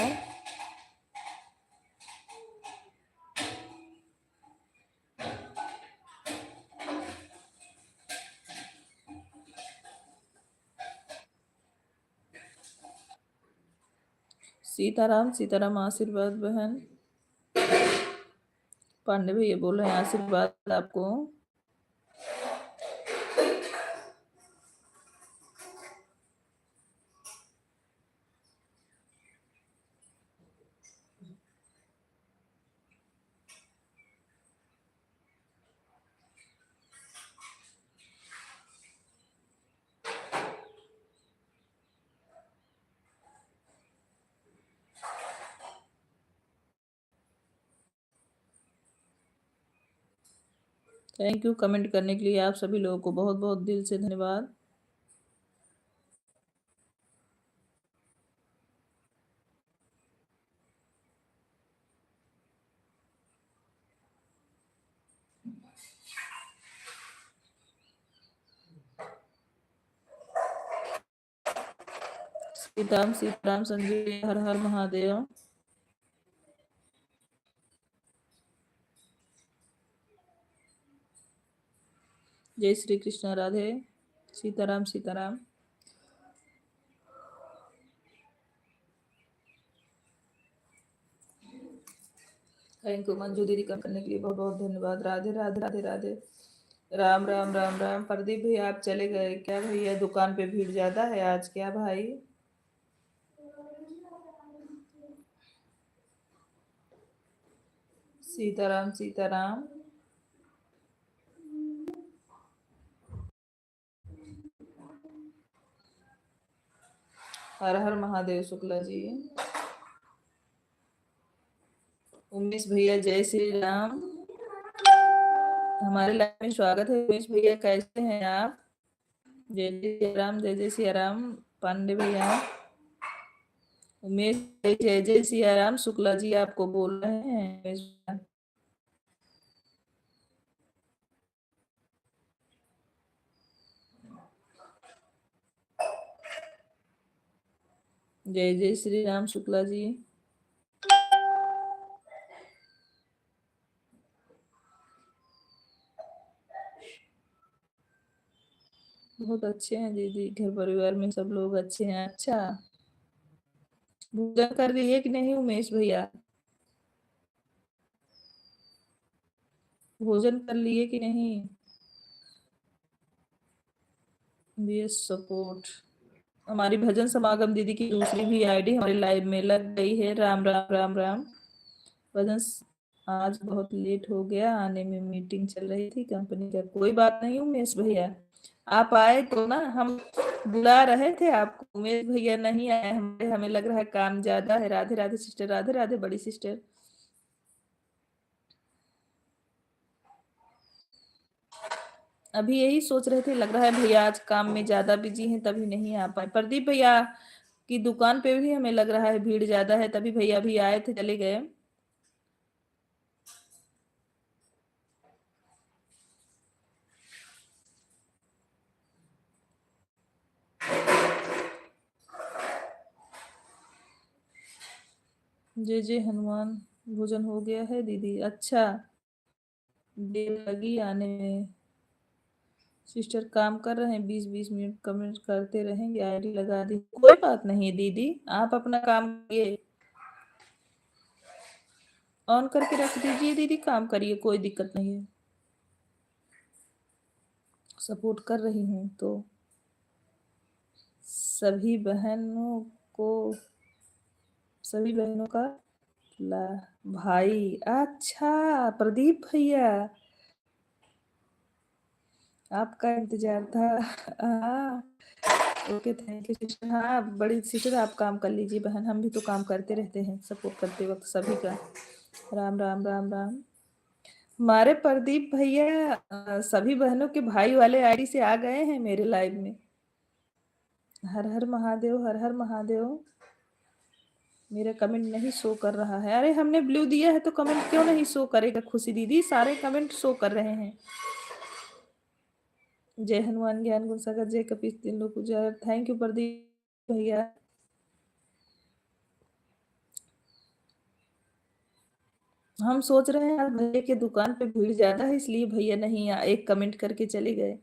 सीताराम सीताराम आशीर्वाद बहन। पांडे भैया बोल रहे हैं आशीर्वाद आपको। थैंक यू कमेंट करने के लिए आप सभी लोगों को बहुत बहुत दिल से धन्यवाद। सीताराम सीताराम संजय हर हर महादेव। जय श्री कृष्ण राधे। सीताराम सीताराम। थैंक यू मंजू दीदी कम करने के लिए बहुत बहुत धन्यवाद। राधे राधे राधे राधे। राम राम राम राम। प्रदीप भैया आप चले गए क्या भैया? दुकान पे भीड़ ज्यादा है आज क्या भाई? सीताराम सीताराम। हर हर महादेव शुक्ला जी। उमेश भैया जय श्री राम। हमारे लाइव में स्वागत है उमेश भैया, कैसे हैं आप? जय जय राम जय जय सिया राम। पांडे भैया उमेश जय जय सिया राम। शुक्ला जी आपको बोल रहे हैं उमेश भैया। जय जय श्री राम शुक्ला जी। बहुत अच्छे हैं दीदी, घर परिवार में सब लोग अच्छे हैं। अच्छा भोजन कर लिए कि नहीं उमेश भैया? भोजन कर लिए कि नहीं? BS support. हमारी भजन समागम दीदी की दूसरी भी आईडी हमारी लाइव में लग गई है। राम राम राम राम। भजन आज बहुत लेट हो गया आने में, मीटिंग चल रही थी कंपनी का। कोई बात नहीं उमेश भैया, आप आए तो ना, हम बुला रहे थे आपको। उमेश भैया नहीं आए हमारे, हमें लग रहा है काम ज्यादा है। राधे राधे सिस्टर, राधे राधे बड़ी सिस्टर। अभी यही सोच रहे थे, लग रहा है भैया आज काम में ज्यादा बिजी हैं तभी नहीं आ पाए। प्रदीप भैया की दुकान पे भी हमें लग रहा है भीड़ ज्यादा है, तभी भैया भी आए थे चले गए। जय जय हनुमान। भोजन हो गया है दीदी? अच्छा देर लगी आने में। सिस्टर काम कर रहे हैं, 20-20 मिनट कमेंट करते रहेंगे। आईडी लगा दी, कोई बात नहीं दीदी, आप अपना काम करिए। ऑन करके रख दीजिए दीदी, काम करिए, कोई दिक्कत नहीं है। सपोर्ट कर रही हूँ तो सभी बहनों को, सभी बहनों का ला भाई। अच्छा प्रदीप भैया आपका इंतजार था। हाँ ओके थैंक यू सिस्टर। हाँ बड़ी सिस्टर आप काम कर लीजिए बहन, हम भी तो काम करते रहते हैं सपोर्ट करते वक्त सभी का। राम राम राम राम। हमारे प्रदीप भैया सभी बहनों के भाई वाले आईडी से आ गए हैं मेरे लाइव में। हर हर महादेव हर हर महादेव। मेरा कमेंट नहीं शो कर रहा है। अरे हमने ब्लू दिया है तो कमेंट क्यों नहीं शो करेगा खुशी दीदी? सारे कमेंट शो कर रहे हैं। जय हनुमान ज्ञान गुण सागर, जय कपीस तीनों पूजा। थैंक यू प्रदीप भैया। हम सोच रहे हैं आज भैया के दुकान पे भीड़ ज्यादा है इसलिए भैया नहीं एक कमेंट करके चले गए।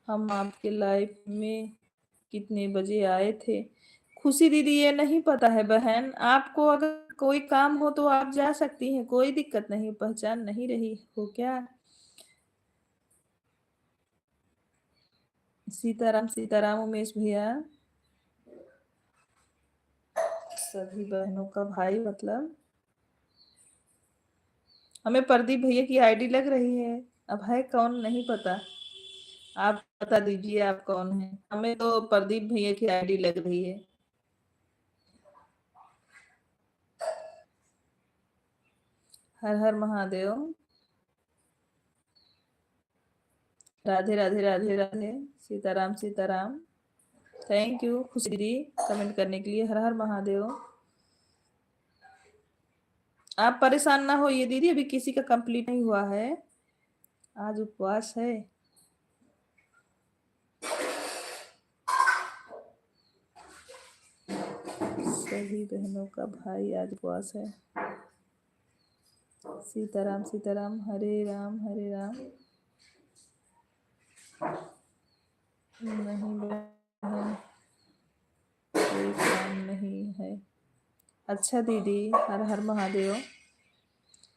हम आपके लाइफ में कितने बजे आए थे? खुशी दीदी ये नहीं पता है बहन, आपको अगर कोई काम हो तो आप जा सकती हैं, कोई दिक्कत नहीं। पहचान नहीं रही हो क्या? सीताराम सीताराम उमेश भैया, सभी बहनों का भाई मतलब। हमें प्रदीप भैया की आईडी लग रही है, अब है कौन नहीं पता। आप बता दीजिए आप कौन है। हमें तो प्रदीप भैया की आईडी लग रही है। हर हर महादेव। राधे राधे राधे राधे। सीताराम सीताराम। थैंक यू खुशी दीदी कमेंट करने के लिए। हर हर महादेव। आप परेशान ना होइए दीदी, अभी किसी का कंप्लीट नहीं हुआ है, आज उपवास है। सभी बहनों का भाई आज उपवास है। सीताराम सीताराम। हरे राम हरे राम। नहीं बहन, कोई काम नहीं है। अच्छा दीदी, हर हर महादेव।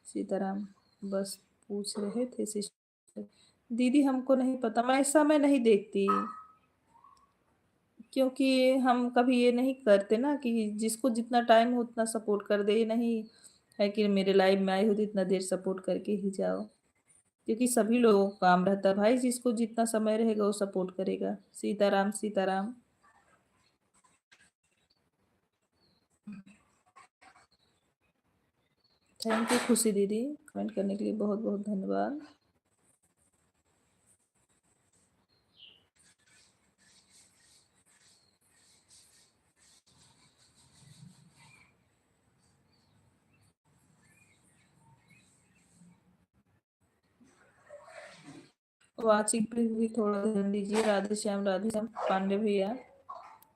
सीताराम। बस पूछ रहे थे सिस्टर। दीदी हमको नहीं पता, मैं ऐसा मैं नहीं देखती, क्योंकि हम कभी ये नहीं करते ना कि जिसको जितना टाइम हो उतना सपोर्ट कर दे। ये नहीं है कि मेरे लाइफ में आई हो तो इतना देर सपोर्ट करके ही जाओ, क्योंकि सभी लोगों को काम रहता है भाई, जिसको जितना समय रहेगा वो सपोर्ट करेगा। सीताराम सीताराम। थैंक यू खुशी दीदी, कमेंट करने के लिए बहुत बहुत धन्यवाद। वाचिंग पे भी थोड़ा ध्यान दीजिए। राधे श्याम पांडे भैया,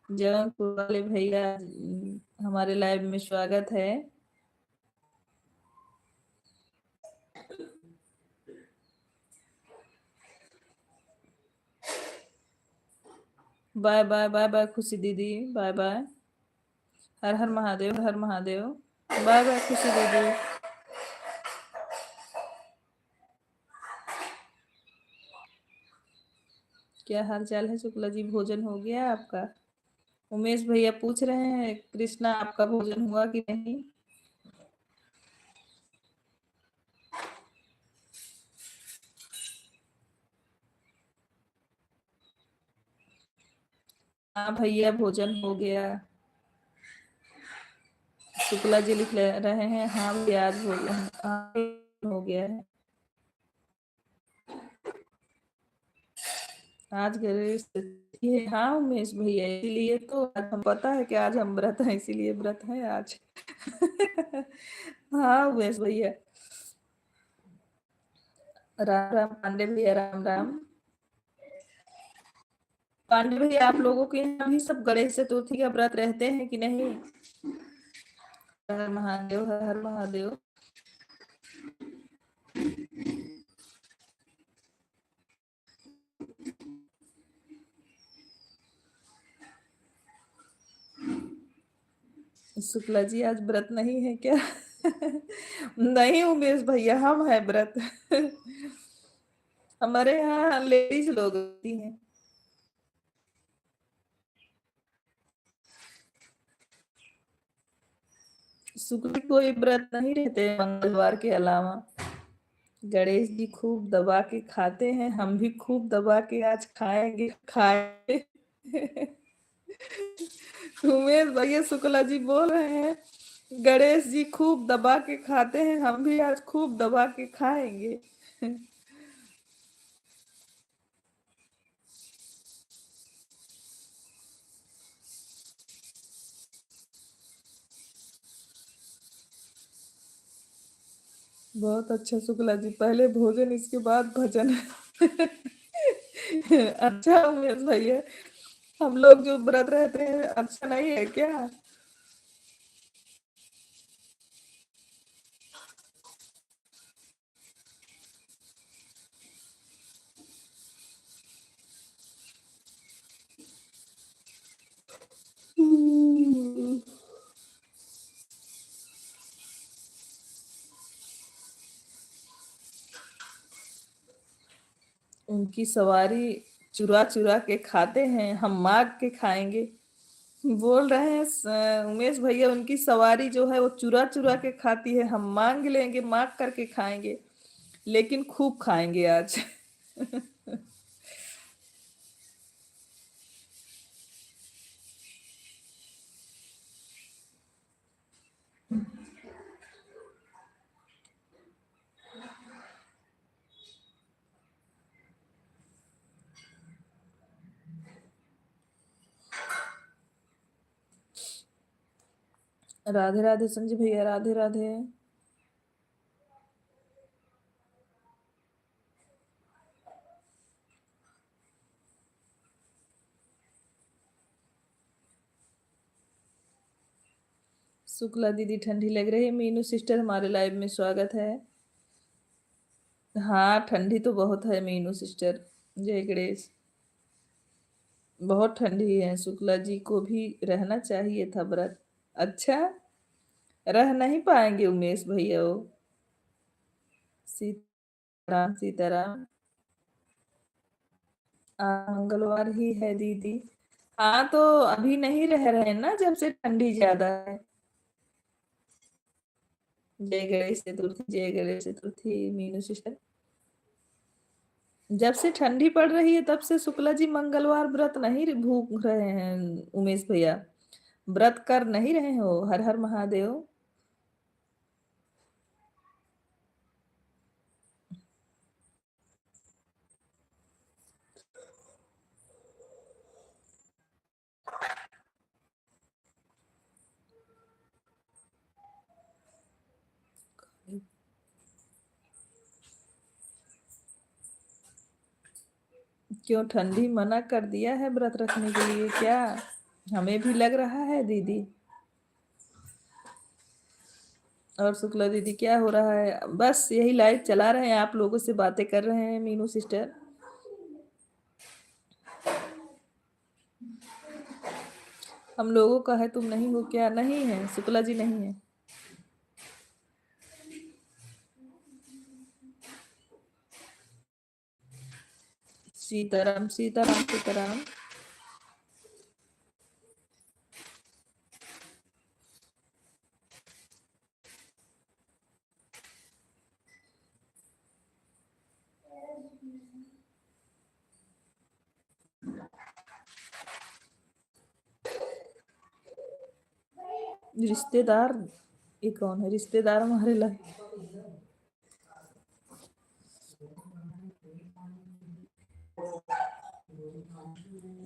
जौनपुर वाले भैया, हमारे लाइव में स्वागत है। बाय बाय बाय बाय खुशी दीदी, बाय बाय। हर हर महादेव हर महादेव। बाय बाय खुशी दीदी। क्या हाल चाल है शुक्ला जी, भोजन हो गया आपका? उमेश भैया पूछ रहे हैं कृष्णा आपका भोजन हुआ कि नहीं? हाँ भैया भोजन हो गया। शुक्ला जी लिख रहे हैं हाँ भैया आज भोजन हो गया है। आज गणेश चतुर्थी है। हाँ उमेश भैया, इसीलिए तो आज हम, पता है कि आज हम व्रत हैं, इसीलिए व्रत है आज। हाँ उमेश भैया। राम राम पांडे भैया, राम राम। पांडे भैया आप लोगों के यहाँ भी सब गणेश चतुर्थी का व्रत रहते हैं कि नहीं? हर हर महादेव हर हर महादेव। शुक्ला जी आज व्रत नहीं है क्या? नहीं उमेश भैया, हम है व्रत। हमारे यहाँ लेडीज लोग होती हैं। शुक्ल जी कोई व्रत नहीं रहते मंगलवार के अलावा। गणेश जी खूब दबा के खाते हैं, हम भी खूब दबा के आज खाएंगे खाएंगे। उमेश भैया शुक्ला जी बोल रहे हैं गणेश जी खूब दबा के खाते हैं, हम भी आज खूब दबा के खाएंगे। बहुत अच्छा शुक्ला जी, पहले भोजन इसके बाद भजन। अच्छा उमेश भैया, हम लोग जो व्रत रहते हैं अच्छा नहीं है क्या? उनकी सवारी चुरा चुरा के खाते हैं, हम मांग के खाएंगे। बोल रहे हैं उमेश भैया उनकी सवारी जो है वो चुरा चुरा के खाती है, हम मांग लेंगे, मांग करके खाएंगे, लेकिन खूब खाएंगे आज। राधे राधे संजय भैया, राधे राधे। शुक्ला दीदी ठंडी लग रही है। मीनू सिस्टर हमारे लाइव में स्वागत है। हाँ ठंडी तो बहुत है मीनू सिस्टर। जय गणेश। बहुत ठंडी है, शुक्ला जी को भी रहना चाहिए था व्रत। अच्छा, रह नहीं पाएंगे उमेश भैया वो। सीताराम सीताराम। मंगलवार ही है दीदी। हाँ तो अभी नहीं रह रहे हैं ना, जब से ठंडी ज्यादा है। जय गणेश चतुर्थी, जय गणेश चतुर्थी मीनू सिस्टर। जब से ठंडी पड़ रही है तब से शुक्ला जी मंगलवार व्रत नहीं भूख रहे हैं उमेश भैया। व्रत कर नहीं रहे हो। हर हर महादेव। क्यों, ठंडी मना कर दिया है व्रत रखने के लिए क्या? हमें भी लग रहा है दीदी। और शुक्ला दीदी क्या हो रहा है? बस यही लाइव चला रहे हैं, आप लोगों से बातें कर रहे हैं मीनू सिस्टर। हम लोगों का है, तुम नहीं हो क्या? नहीं है, शुक्ला जी नहीं है। सीताराम सीताराम सीताराम। रिश्तेदार? ये कौन है रिश्तेदार हमारे लाइफ?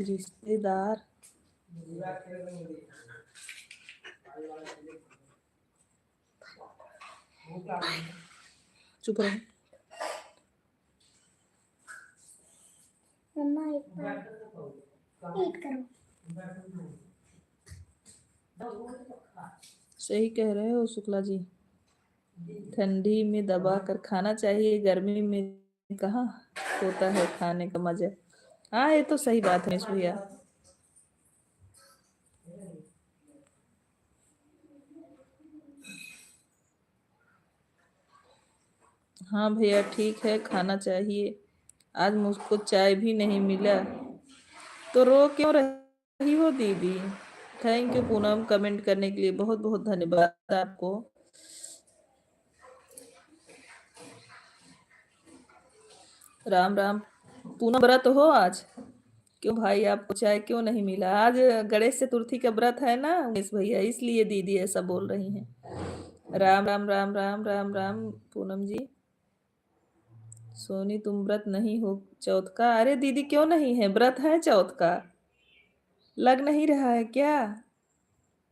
रिश्तेदार? चुप रहो। मम्मा एक करो। सही कह रहे हो शुक्ला जी। ठंडी में दबा कर खाना चाहिए, गर्मी में कहाँ होता है खाने का मजा। हाँ ये तो सही बात है भैया। हाँ भैया ठीक है, खाना चाहिए। आज मुझको चाय भी नहीं मिला, तो रो क्यों रही हो दीदी? थैंक यू पूनम, कमेंट करने के लिए बहुत बहुत धन्यवाद आपको। राम राम। पूनम व्रत हो आज? क्यों भाई, आपको चाय क्यों नहीं मिला? आज गणेश चतुर्थी का व्रत है ना उमेश भैया, इसलिए दीदी ऐसा बोल रही हैं। राम राम राम राम राम राम पूनम जी। सोनी तुम व्रत नहीं हो चौथ का? अरे दीदी क्यों नहीं है, व्रत है चौथ का। लग नहीं रहा है क्या?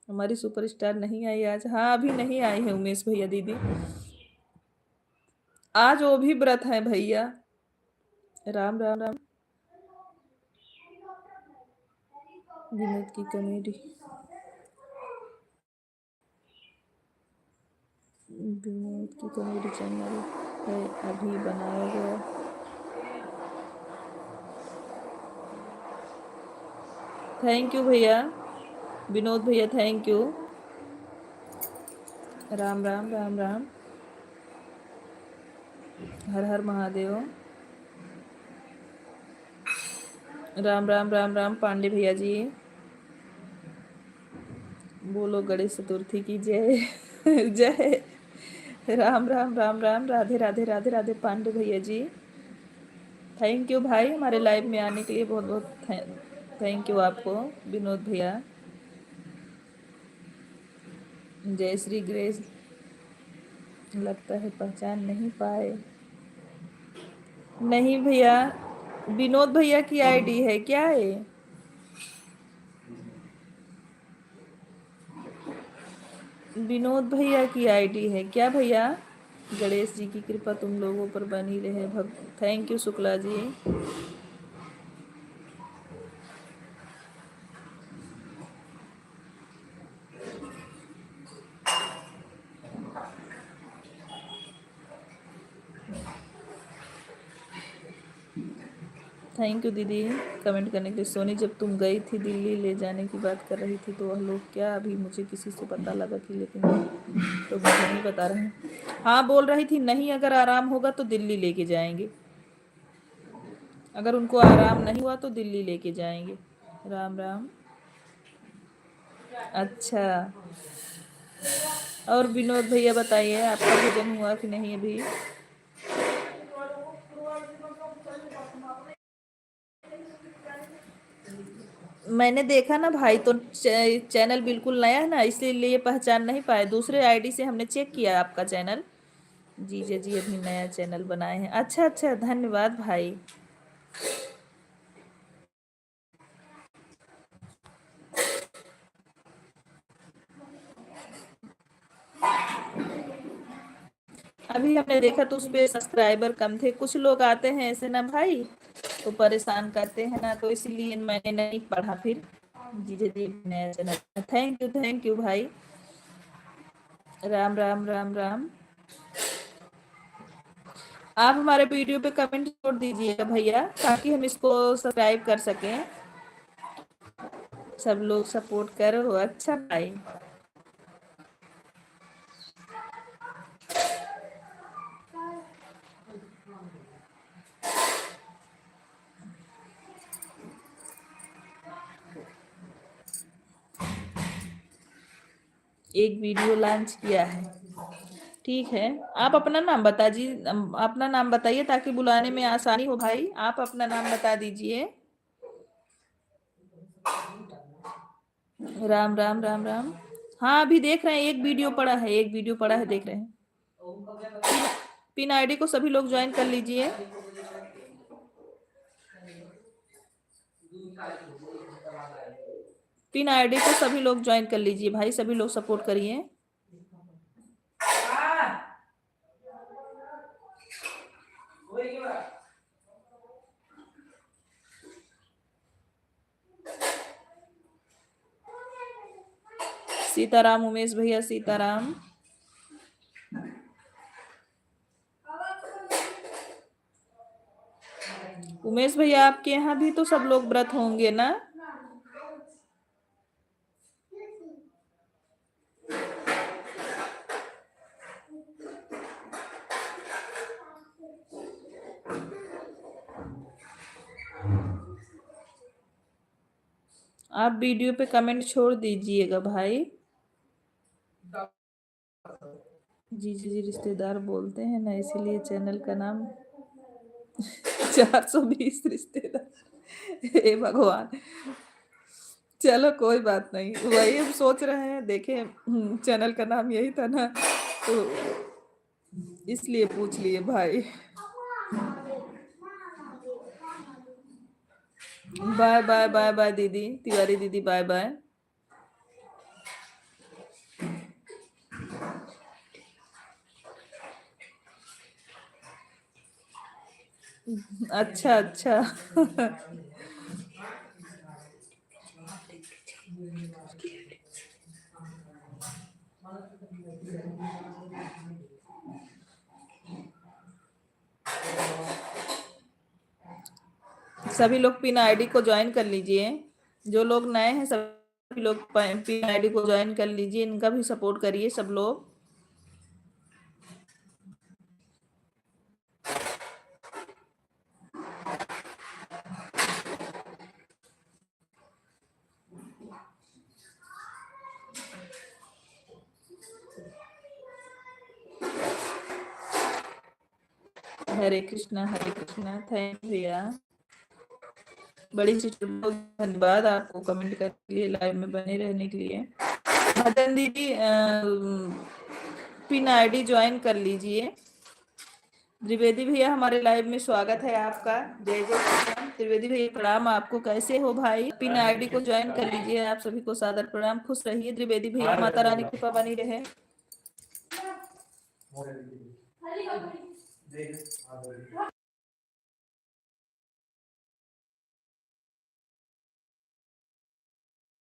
हमारी सुपरस्टार नहीं आई आज? हाँ अभी नहीं आई है उमेश भैया दीदी। आज वो भी व्रत है भैया। राम राम राम। विनोद की कॉमेडी। विनोद की कॉमेडी चैनल है अभी बनाया गया। थैंक यू भैया विनोद भैया, थैंक यू। राम राम राम राम। हर हर महादेव। राम राम राम राम पांडे भैया जी। बोलो गणेश चतुर्थी की जय। जय। राम राम राम राम, राधे राधे राधे राधे पांडे भैया जी। थैंक यू भाई हमारे लाइव में आने के लिए, बहुत बहुत थैंक यू आपको विनोद भैया। जय श्री ग्रेस। लगता है पहचान नहीं पाए। नहीं भैया, विनोद भैया की आईडी है क्या है? विनोद भैया की आईडी है क्या भैया? गणेश जी की कृपा तुम लोगों पर बनी रहे thank you Shukla ji. Thank you दीदी कमेंट करने के लिए। सोनी जब तुम गई थी दिल्ली ले जाने की बात कर रही थी तो वह लोग क्या, अभी मुझे किसी से पता लगा कि, लेकिन तो मुझे नहीं बता रहे हैं। हाँ बोल रही थी नहीं, अगर आराम होगा तो दिल्ली लेके जाएंगे। अगर उनको आराम नहीं हुआ तो दिल्ली लेके जाएंगे। राम राम। अच्छा। और विनोद भैया बताइए आपका भोजन हुआ कि नहीं अभी? मैंने देखा ना भाई, तो चैनल बिल्कुल नया है ना, इसलिए पहचान नहीं पाए। दूसरे आईडी से हमने चेक किया आपका चैनल। जीजा जी अभी नया चैनल बनाए हैं। अच्छा अच्छा, धन्यवाद भाई। अभी हमने देखा तो उस पे सब्सक्राइबर कम थे। कुछ लोग आते हैं ऐसे ना भाई, तो परेशान करते हैं ना, तो इसीलिए मैंने नहीं पढ़ा फिर। जीजा जी नया चैनल, थैंक यू भाई। राम राम राम राम। आप हमारे वीडियो पे कमेंट छोड़ दीजिएगा भैया, ताकि हम इसको सब्सक्राइब कर सकें। सब लोग सपोर्ट करो। अच्छा भाई। एक वीडियो लॉन्च किया है। ठीक है, आप अपना नाम बता जी, अपना नाम बताइए ताकि बुलाने में आसानी हो भाई। आप अपना नाम बता दीजिए। राम राम राम राम। हाँ अभी देख रहे हैं, एक वीडियो पड़ा है, एक वीडियो पड़ा है, देख रहे हैं। पिन आईडी को सभी लोग ज्वाइन कर लीजिए। पिन आईडी को सभी लोग ज्वाइन कर लीजिए भाई, सभी लोग सपोर्ट करिए। सीताराम उमेश भैया, सीताराम। उमेश भैया आपके यहाँ भी तो सब लोग व्रत होंगे ना? आप वीडियो पे कमेंट छोड़ दीजिएगा भाई। जी जी जी, रिश्तेदार बोलते हैं ना, इसीलिए चैनल का नाम 420 रिश्तेदार। हे भगवान। चलो कोई बात नहीं, वही हम सोच रहे हैं, देखें चैनल का नाम यही था ना, तो इसलिए पूछ लिए भाई। बाय बाय बाय बाय दीदी, तिवारी दीदी बाय बाय। अच्छा अच्छा। सभी लोग पिन आईडी को ज्वाइन कर लीजिए। जो लोग नए हैं सभी लोग पिन आईडी को ज्वाइन कर लीजिए, इनका भी सपोर्ट करिए सब लोग। हरे कृष्णा थैंक यू भैया। बड़ी सिस्टर बहुत धन्यवाद आपको कमेंट करने के लिए, लाइव में बने रहने के लिए। मदन दीदी पिन आईडी ज्वाइन कर लीजिए। त्रिवेदी भैया हमारे लाइव में स्वागत है आपका। जय जय श्री राम। त्रिवेदी भैया प्रणाम आपको, कैसे हो भाई? पिन आईडी को ज्वाइन कर लीजिए। आप सभी को सादर प्रणाम, खुश रहिए त्रिवेदी भैया, माता रानी की कृपा बनी रहे।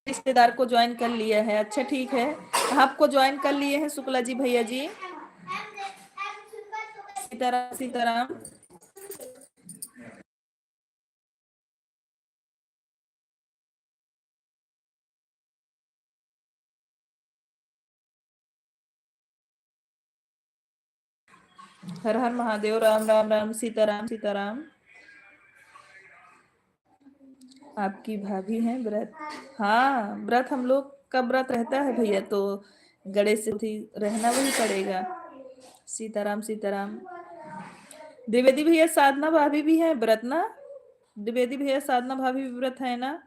रिश्तेदार को ज्वाइन कर लिया है, अच्छा ठीक है। आपको ज्वाइन कर लिए हैं शुक्ला जी भैया जी। सीताराम सीताराम। हर हर महादेव, राम राम राम, सीताराम सीताराम। आपकी भाभी हैं व्रत? हाँ, व्रत हम लोग का व्रत रहता है भैया, तो गणेश चतुर्थी रहना वही पड़ेगा। सीताराम सीताराम। द्विवेदी भैया साधना भाभी भी है व्रत ना? द्विवेदी भैया साधना भाभी भी व्रत है ना?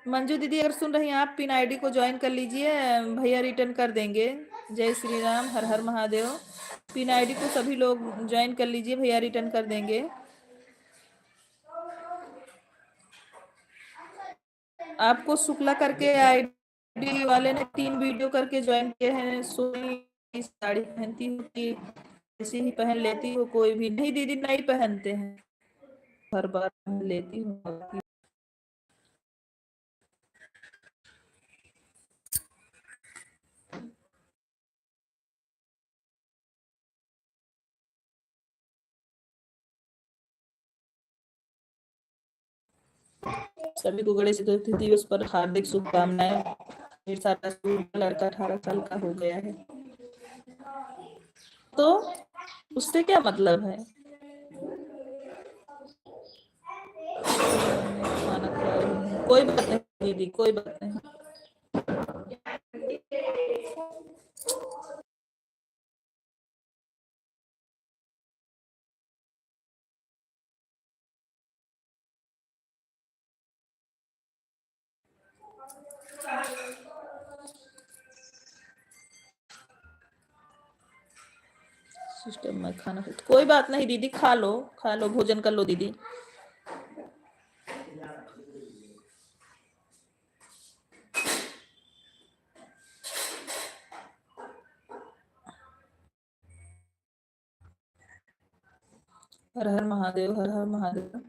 मंजू दीदी अगर सुन रही हैं आप, पिन आईडी को ज्वाइन कर लीजिए, भैया रिटर्न कर देंगे। जय श्री राम, हर हर महादेव। पिन आईडी को सभी लोग ज्वाइन कर लीजिए, भैया रिटर्न कर देंगे। आपको शुक्ला करके आईडी वाले ने 3 वीडियो करके ज्वाइन किए हैं। सोनी साड़ी पहनती हूँ कि ऐसे ही पहन लेती हो? कोई भी नहीं दीदी, नहीं पहनते हैं, हर बार पहन लेती हूँ। सभी को गणेश चतुर्थी दिवस पर हार्दिक शुभकामनाएं। मेरे साथ लड़का 18 साल का हो गया है, तो उससे क्या मतलब है? खाना खा रही हूँ, कोई बात नहीं दीदी, कोई बात नहीं। सिस्टम में खाना, कोई बात नहीं दीदी, खा लो खा लो, भोजन कर लो दीदी। हर हर महादेव, हर हर महादेव।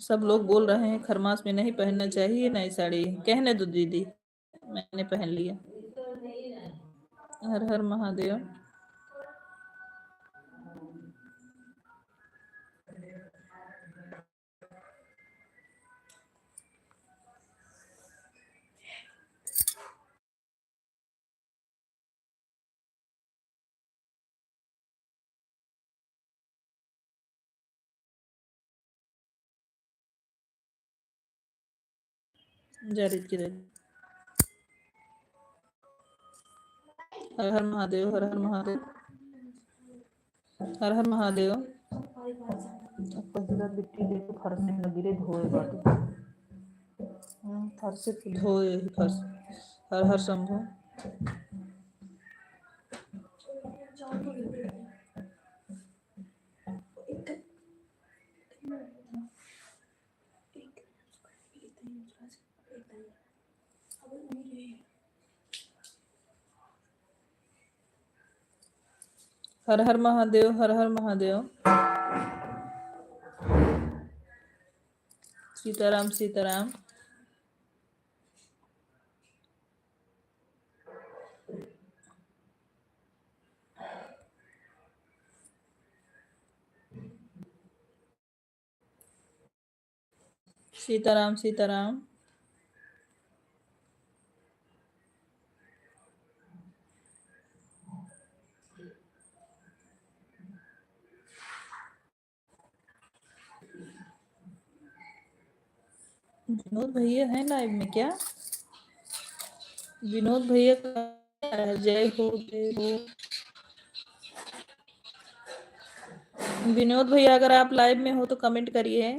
सब लोग बोल रहे हैं खरमास में नहीं पहनना चाहिए नई साड़ी, कहने दो दीदी, मैंने पहन लिया। हर हर महादेव। जारी हर हर महादेव, हर हर महादेव, हर हर महादेव। मिट्टी देखो फर्श में न गिरे, धोए बात। फर्श से धोए ही फर्श। हर हर शंभु। हर हर महादेव, हर हर महादेव। सीताराम सीताराम। सीताराम सीताराम। विनोद भैया है लाइव में क्या? विनोद भैया का है? जय हो जय हो। विनोद भैया अगर आप लाइव में हो तो कमेंट करिए।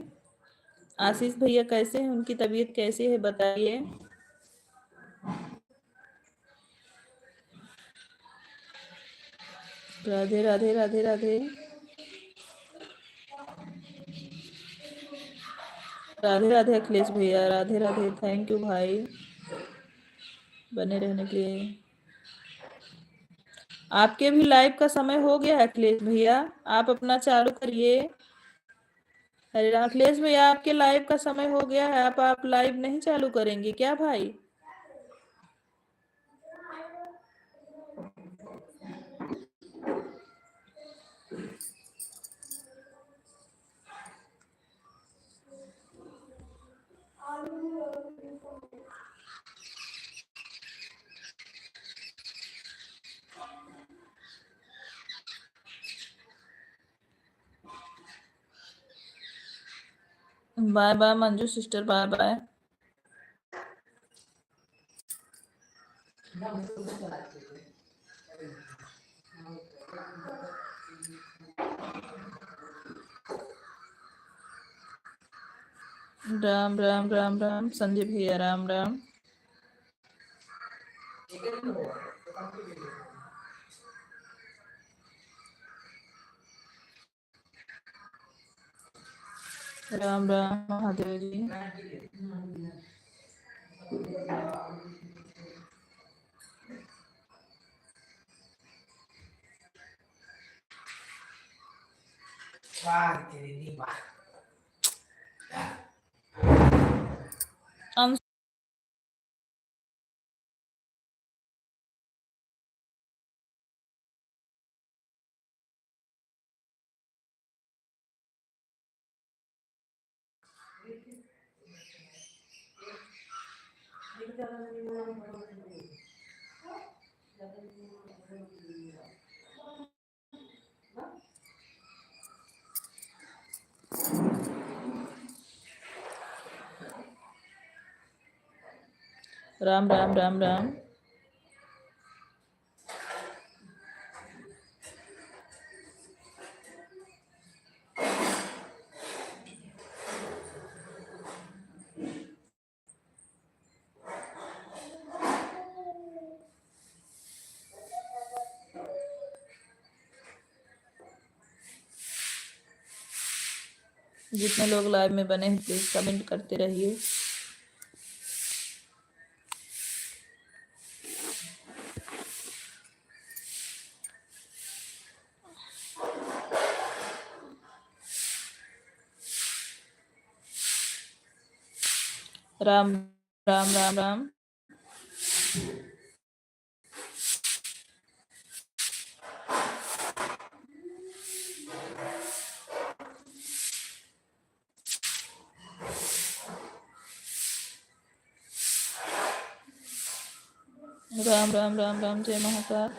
आशीष भैया कैसे हैं, उनकी तबीयत कैसी है बताइए। राधे राधे राधे राधे राधे राधे अखिलेश भैया, राधे राधे। थैंक यू भाई बने रहने के लिए। आपके भी लाइव का समय हो गया है अखिलेश भैया, आप अपना चालू करिए। अरे अखिलेश भैया आपके लाइव का समय हो गया है, आप लाइव नहीं चालू करेंगे क्या भाई? Bye bye Manju sister, bye bye. Ram Ram Ram Ram Sanjay भैया, राम राम। राम राम महादेव जी। अंश राम राम राम राम। जितने लोग लाइव में बने हैं प्लीज कमेंट करते रहिए। राम राम राम राम। राम राम राम राम। जय महाकाल।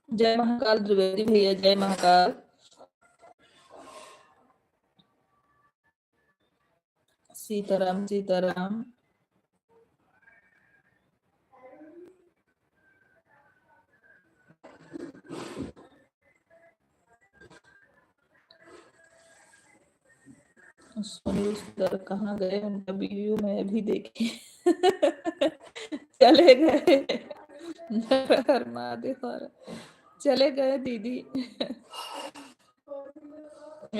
जय महाकाल द्विवेदी भैया, जय महाकाल। सीताराम सीताराम। सुनील सर कहाँ गए, उनका वीडियो मैं भी देखी। चले गए। हर हर महादेव हर। चले गए दीदी।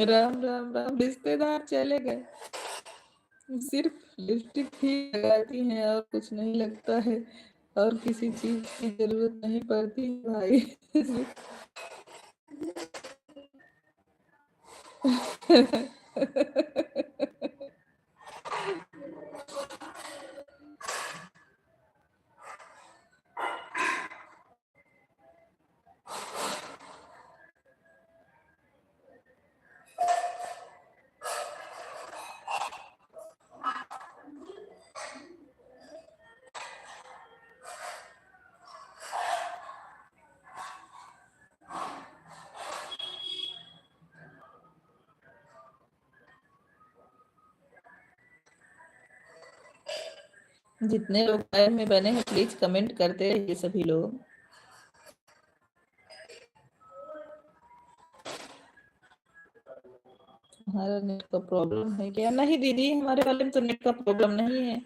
राम राम राम। रिश्तेदार चले गए, सिर्फ लिपस्टिक ही लगाती हैं और कुछ नहीं लगता है, और किसी चीज की जरूरत नहीं पड़ती भाई। जितने लोग लाइव में बने हैं प्लीज कमेंट करते रहिए सभी लोग। हमारा नेट का प्रॉब्लम है क्या? नहीं दीदी, हमारे वाले में तो नेट का प्रॉब्लम नहीं है,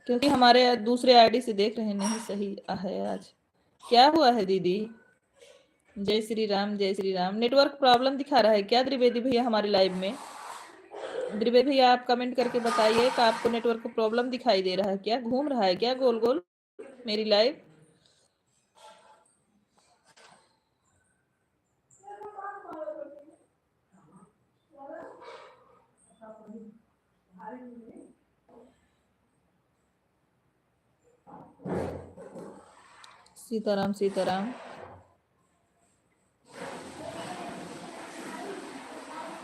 क्योंकि हमारे दूसरे आईडी से देख रहे हैं, नहीं सही है आज। क्या हुआ है दीदी? जय श्री राम, जय श्री राम। नेटवर्क प्रॉब्लम दिखा रहा है क्या द्विवेदी भैया हमारे लाइव में? द्विवेदी भैया आप कमेंट करके बताइए कि आपको नेटवर्क प्रॉब्लम दिखाई दे रहा है क्या? घूम रहा है क्या गोल गोल मेरी लाइव? सीताराम सीताराम।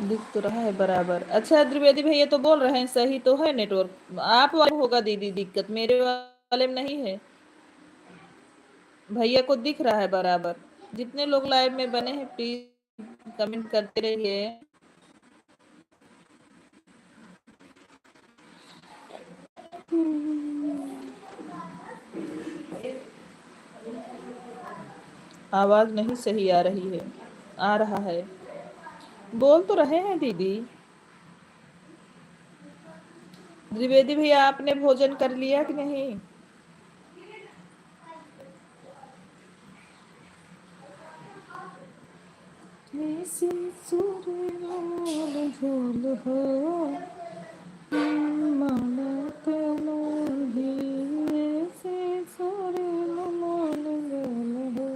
दिख तो रहा है बराबर। अच्छा द्विवेदी भैया तो बोल रहे हैं सही तो है नेटवर्क, आप वाले होगा दीदी दिक्कत, मेरे वाले में नहीं है। भैया को दिख रहा है बराबर। जितने लोग लाइव में बने हैं प्लीज कमेंट करते रहिए। आवाज नहीं सही आ रही है। आ रहा है, बोल तो रहे हैं दीदी। द्विवेदी भैया आपने भोजन कर लिया कि नहीं? ऐसे सुरलोल झोल हो, माला तलोही, ऐसे सुरलोल झोल हो।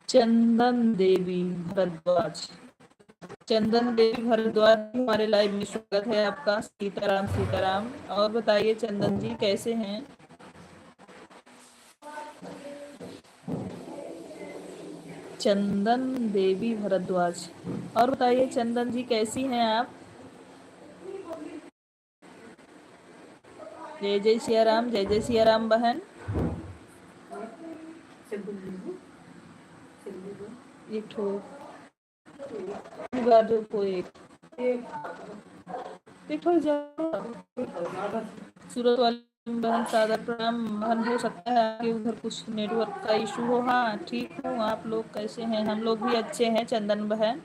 चंदन देवी भरद्वाज, चंदन देवी भरद्वाज हमारे लाइव में स्वागत है आपका। सीताराम सीताराम। और बताइए चंदन जी कैसे हैं? चंदन देवी भरद्वाज। और बताइए चंदन जी कैसी हैं आप? जय जय सिया राम, जय जय सिया राम बहन। एक ठो को एक ठो सूरत वाली बहन सादर प्रणाम बहन। हो सकता है कि उधर कुछ नेटवर्क का इशू हो। हाँ ठीक हूँ, आप लोग कैसे हैं? हम लोग भी अच्छे हैं चंदन बहन।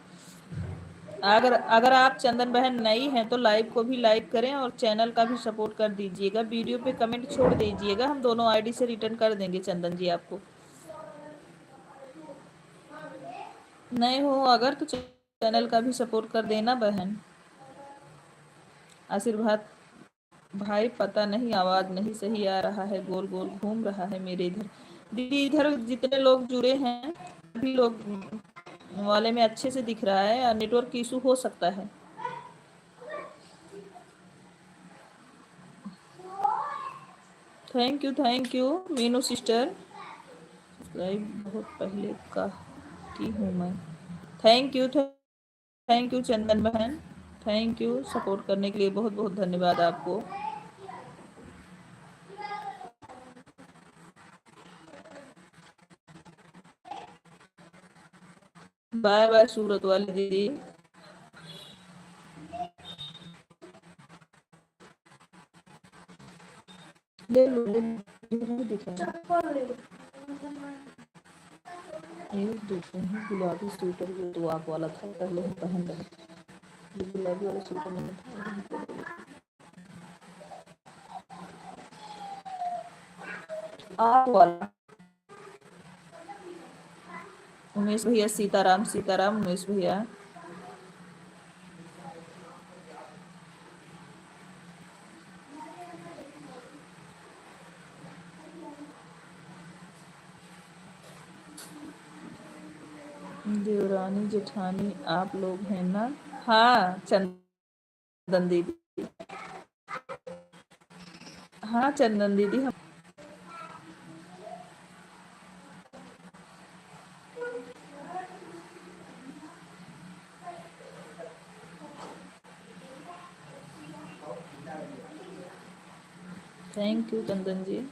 अगर अगर आप चंदन बहन नई हैं तो लाइव को भी लाइक करें और चैनल का भी सपोर्ट कर दीजिएगा। वीडियो पे कमेंट छोड़ दीजिएगा, हम दोनों आईडी से रिटर्न कर देंगे चंदन जी आपको। नए हो अगर तो चैनल का भी सपोर्ट कर देना बहन। आशीर्वाद भाई पता नहीं आवाज नहीं सही आ रहा है, गोल गोल घूम रहा है मेरे इधर। दीदी इधर जितने लोग जुड़े हैं सभी लोग वाले में अच्छे से दिख रहा है, और नेटवर्क की इशू हो सकता है। Thank you Meenu sister. Live बहुत पहले का की हूँ मैं। थैंक यू चंदन बहन। थैंक यू सपोर्ट करने के लिए, बहुत बहुत धन्यवाद आपको। बाय बाय सूरत वाली दीदी। ले लो ले लो, दिख रहा है। ये देखते हैं गुलाबी स्वेटर जो तो आप वाला था पहले हम पहन रहे, ये गुलाबी वाला स्वेटर नहीं था। आप वाला उमेश भैया। सीताराम सीताराम उमेश भैया। देवरानी जेठानी आप लोग हैं ना? हाँ चंदन दीदी। हाँ चंदन दीदी हम thank you Chandan ji.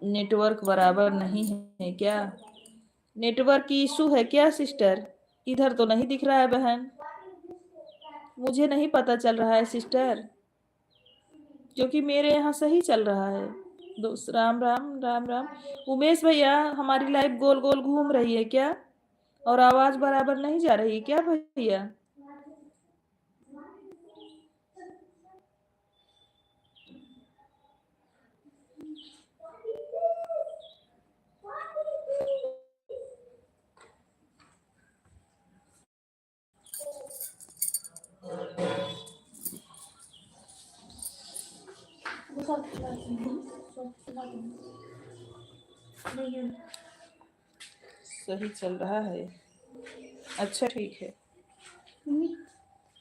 Network बराबर नहीं है क्या? नेटवर्क की इशू है क्या सिस्टर? इधर तो नहीं दिख रहा है बहन, मुझे नहीं पता चल रहा है सिस्टर, क्योंकि मेरे यहाँ सही चल रहा है। दोस्त राम राम राम राम। उमेश भैया, हमारी लाइफ गोल गोल घूम रही है क्या? और आवाज बराबर नहीं जा रही है क्या भैया? सही चल रहा है। अच्छा ठीक है। मम्मी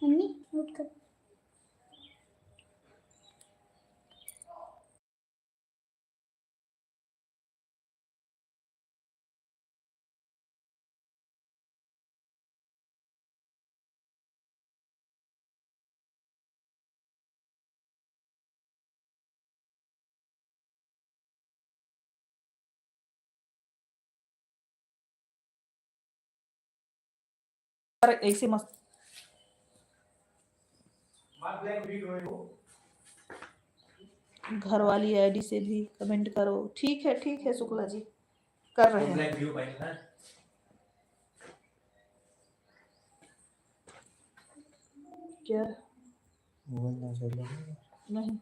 मम्मी नोट कर। ऐसे मस्त घर वाली आईडी से भी कमेंट करो। ठीक है शुक्ला जी, कर रहे हैं। क्या नहीं?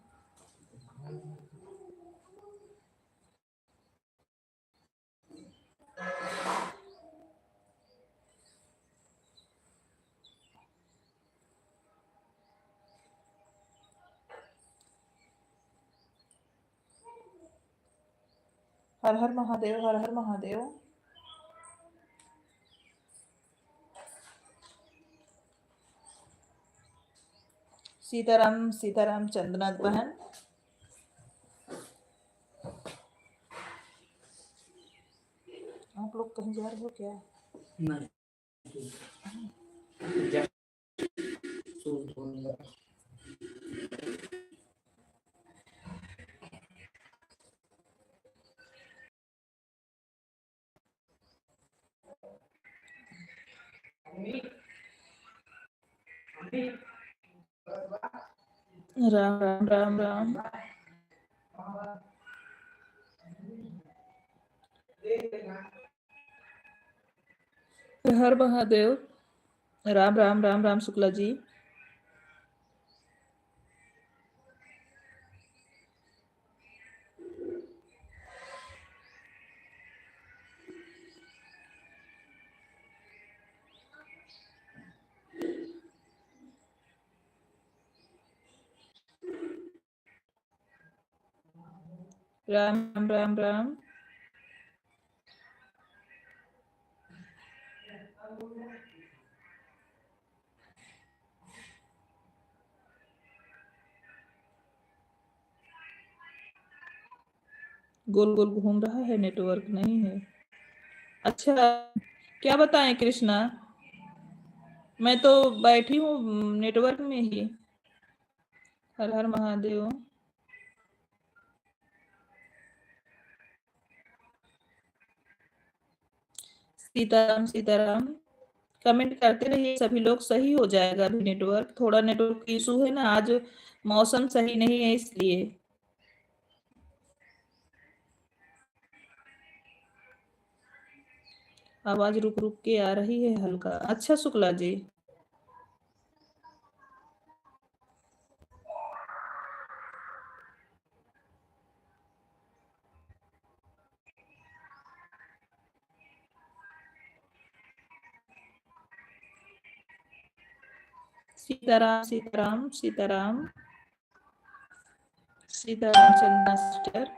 हर हर महादेव, हर हर महादेव। सीताराम सीताराम चंद्रनाथ बहन। आप लोग कहीं जा रहे हो क्या? नहीं। राम राम राम राम। हर महादेव। राम राम राम राम शुक्ला जी। राम राम राम राम। गोल गोल घूम रहा है, नेटवर्क नहीं है। अच्छा, क्या बताएं कृष्णा, मैं तो बैठी हूँ नेटवर्क में ही। हर हर महादेव। सीताराम सीताराम। कमेंट करते रहिए सभी लोग, सही हो जाएगा। अभी नेटवर्क, थोड़ा नेटवर्क इशू है ना, आज मौसम सही नहीं है इसलिए आवाज रुक रुक के आ रही है हल्का। अच्छा शुक्ला जी। सीताराम सीताराम सीताराम। सीताराम चंदना सिस्टर।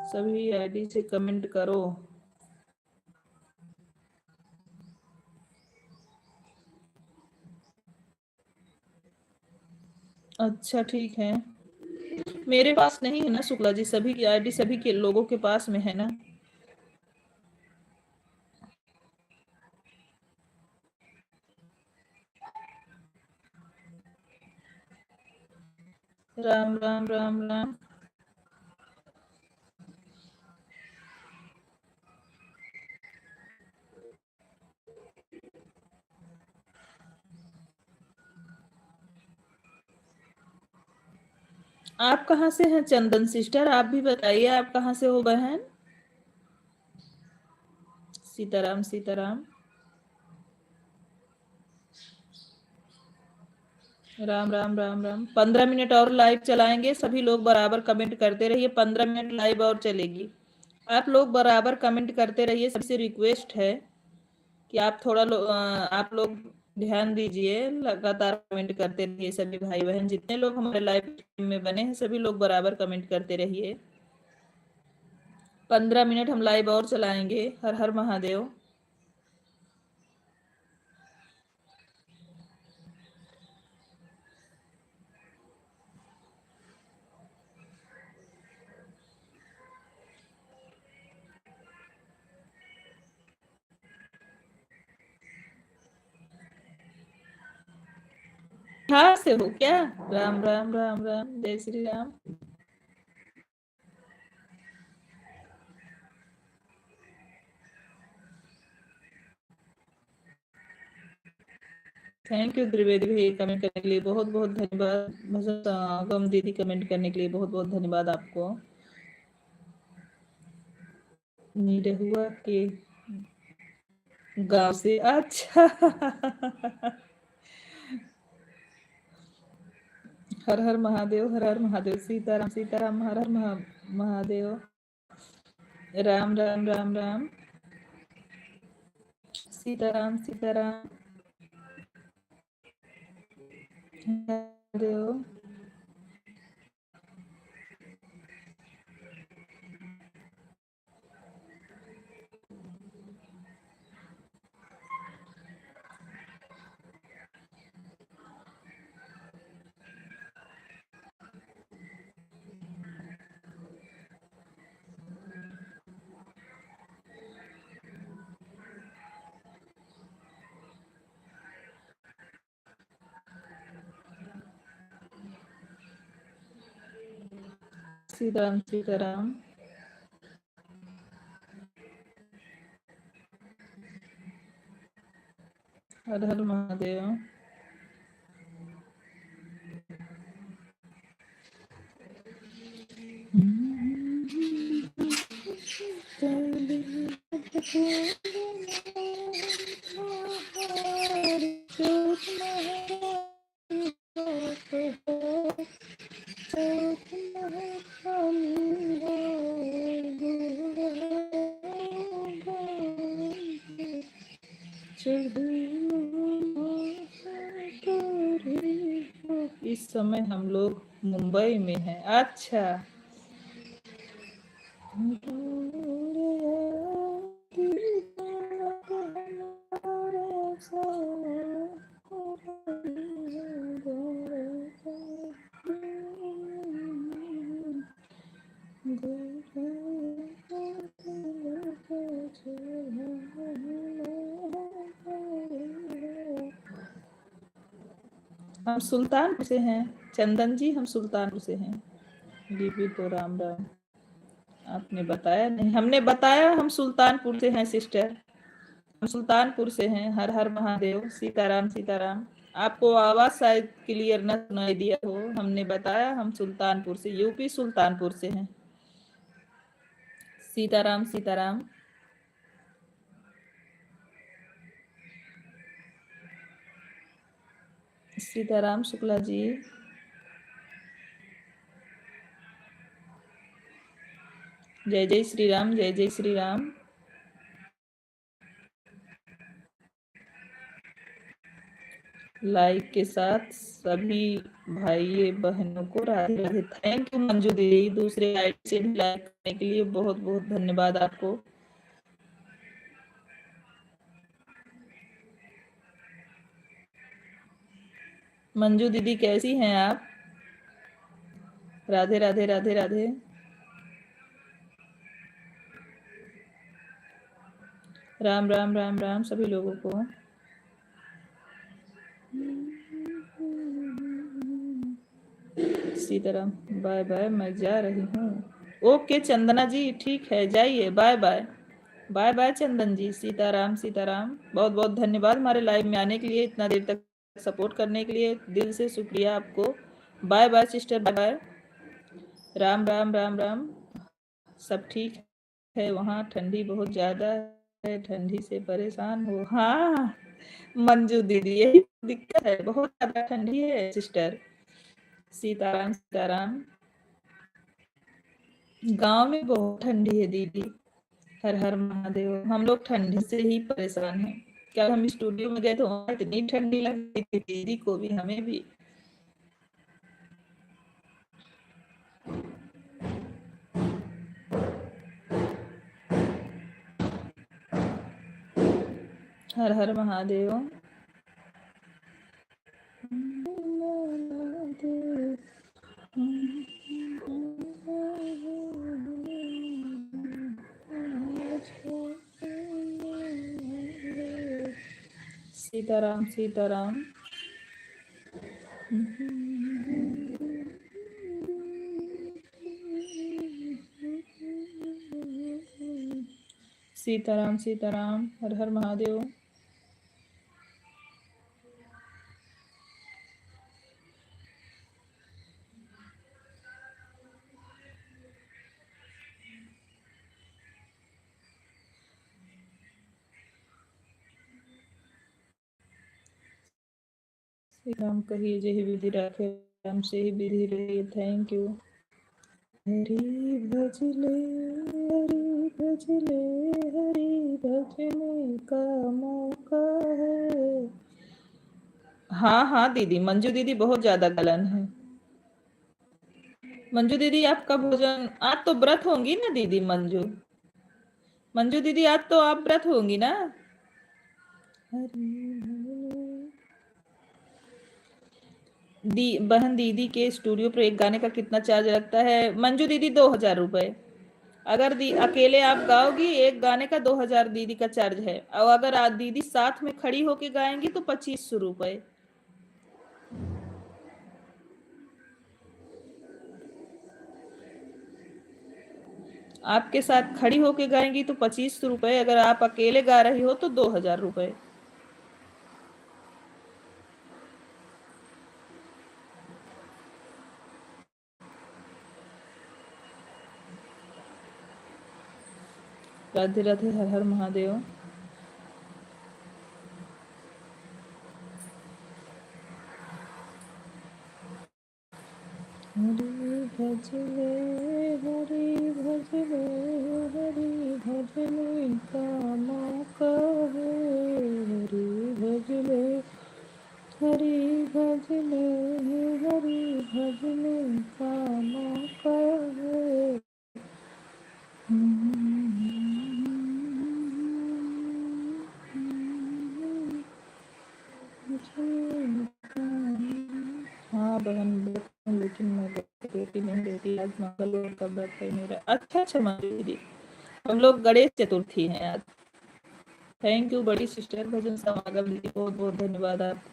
सभी आईडी से कमेंट करो। अच्छा ठीक है, मेरे पास नहीं है ना शुक्ला जी, सभी की आईडी सभी के लोगों के पास में है ना। राम राम राम राम। आप कहाँ से हैं चंदन सिस्टर, आप भी बताइए आप कहाँ से हो बहन। सीताराम सीताराम। राम राम राम राम। 15 मिनट और लाइव चलाएंगे, सभी लोग बराबर कमेंट करते रहिए, 15 मिनट लाइव और चलेगी। आप लोग बराबर कमेंट करते रहिए, सबसे रिक्वेस्ट है कि आप आप लोग ध्यान दीजिए, लगातार कमेंट करते रहिए। सभी भाई बहन जितने लोग हमारे लाइव में बने हैं सभी लोग बराबर कमेंट करते रहिए। 15 मिनट हम लाइव और चलाएंगे। हर हर महादेव। बिहार से हो क्या? राम राम राम राम, जय श्री राम। थैंक यू त्रिवेदी भाई, कमेंट करने के लिए बहुत बहुत धन्यवाद। भजन गम दीदी कमेंट करने के लिए बहुत बहुत धन्यवाद आपको। निरहुआ के गांव से, अच्छा। हर हर महादेव, हर हर महादेव। सीताराम सीताराम, हर हर महादेव। राम राम राम राम। सीताराम सीताराम। महादेव। सीताराम सीताराम। हर हर महादेव। इस समय हम लोग मुंबई में हैं। अच्छा। हम सुल्तानपुर से हैं चंदन जी, हम सुल्तानपुर से हैं। बीबी तो राम राम। आपने बताया नहीं, हमने बताया हम सुल्तानपुर से हैं सिस्टर, हम सुल्तानपुर से हैं। हर हर महादेव। सीताराम सीताराम। आपको आवाज शायद क्लियर न सुनाई दिया हो, हमने बताया हम सुल्तानपुर से, यूपी सुल्तानपुर से हैं। सीताराम सीताराम। सीताराम शुक्ला जी। जय जय श्री राम, जय जय श्री राम। लाइक के साथ सभी भाई बहनों को राधे राधे। थैंक यू मंजू दीदी, दूसरे आईडी से भी लाइक करने के लिए बहुत बहुत धन्यवाद आपको। मंजू दीदी कैसी हैं आप? राधे राधे राधे राधे। राम राम राम राम सभी लोगों को। सीताराम, बाय बाय, मैं जा रही हूँ। ओके चंदना जी, ठीक है, जाइए, बाय बाय। बाय बाय चंदन जी, सीताराम सीताराम। बहुत बहुत धन्यवाद हमारे लाइव में आने के लिए, इतना देर तक सपोर्ट करने के लिए दिल से शुक्रिया आपको। Bye bye sister, bye bye. Ram Ram Ram Ram. सब ठीक है? वहाँ ठंडी बहुत ज़्यादा है, ठंडी से परेशान हो? हाँ मंजू दीदी, यही दिक्कत है, बहुत ज़्यादा ठंडी है सिस्टर। सीताराम सीताराम। गांव में बहुत ठंडी है दीदी। हर हर महादेव। हम लोग ठंडी से ही परेशान हैं। क्या हम स्टूडियो में गए तो वहाँ इतनी ठंडी लग रही थी दीदी को भी, हमें भी। हर हर महादेव। सीताराम सीताराम। सीताराम सीताराम। हर हर महादेव। श्री राम कहिए जय विधि राखे, राम से ही विधि रही। Thank you. हरि भजले, हरि भजले, हरि भजने का मौका है। हाँ हाँ दीदी, मंजू दीदी बहुत ज्यादा गलन है। मंजू दीदी आपका भोजन आज तो व्रत होंगी ना दीदी? मंजू मंजू दीदी आज तो आप व्रत होंगी ना? बहन दीदी के स्टूडियो पर एक गाने का कितना चार्ज लगता है? मंजू दीदी 2000 रुपए। अगर अकेले आप गाओगी एक गाने का 2000 दीदी का चार्ज है, और अगर आप दीदी साथ में खड़ी होके गाएंगी तो 2500 रुपए। आपके साथ खड़ी होके गाएंगी तो 2500 रुपए, अगर आप अकेले गा रही हो तो 2000 रुपए। राधे राधे, हर हर महादेव। हरि भजले, हरि भजले, हरि भजले का मौका है। हरि भजले, हरि भजले, हरि भजले का मौका है। हाँ बहन, लेकिन मैं रोटी नहीं देती, आज मंगलवार का व्रत है मेरा। अच्छा अच्छा मंजू दीदी, हम लोग गणेश चतुर्थी हैं आज। थैंक यू बड़ी सिस्टर भजन समागम दीदी, बहुत बहुत धन्यवाद आप।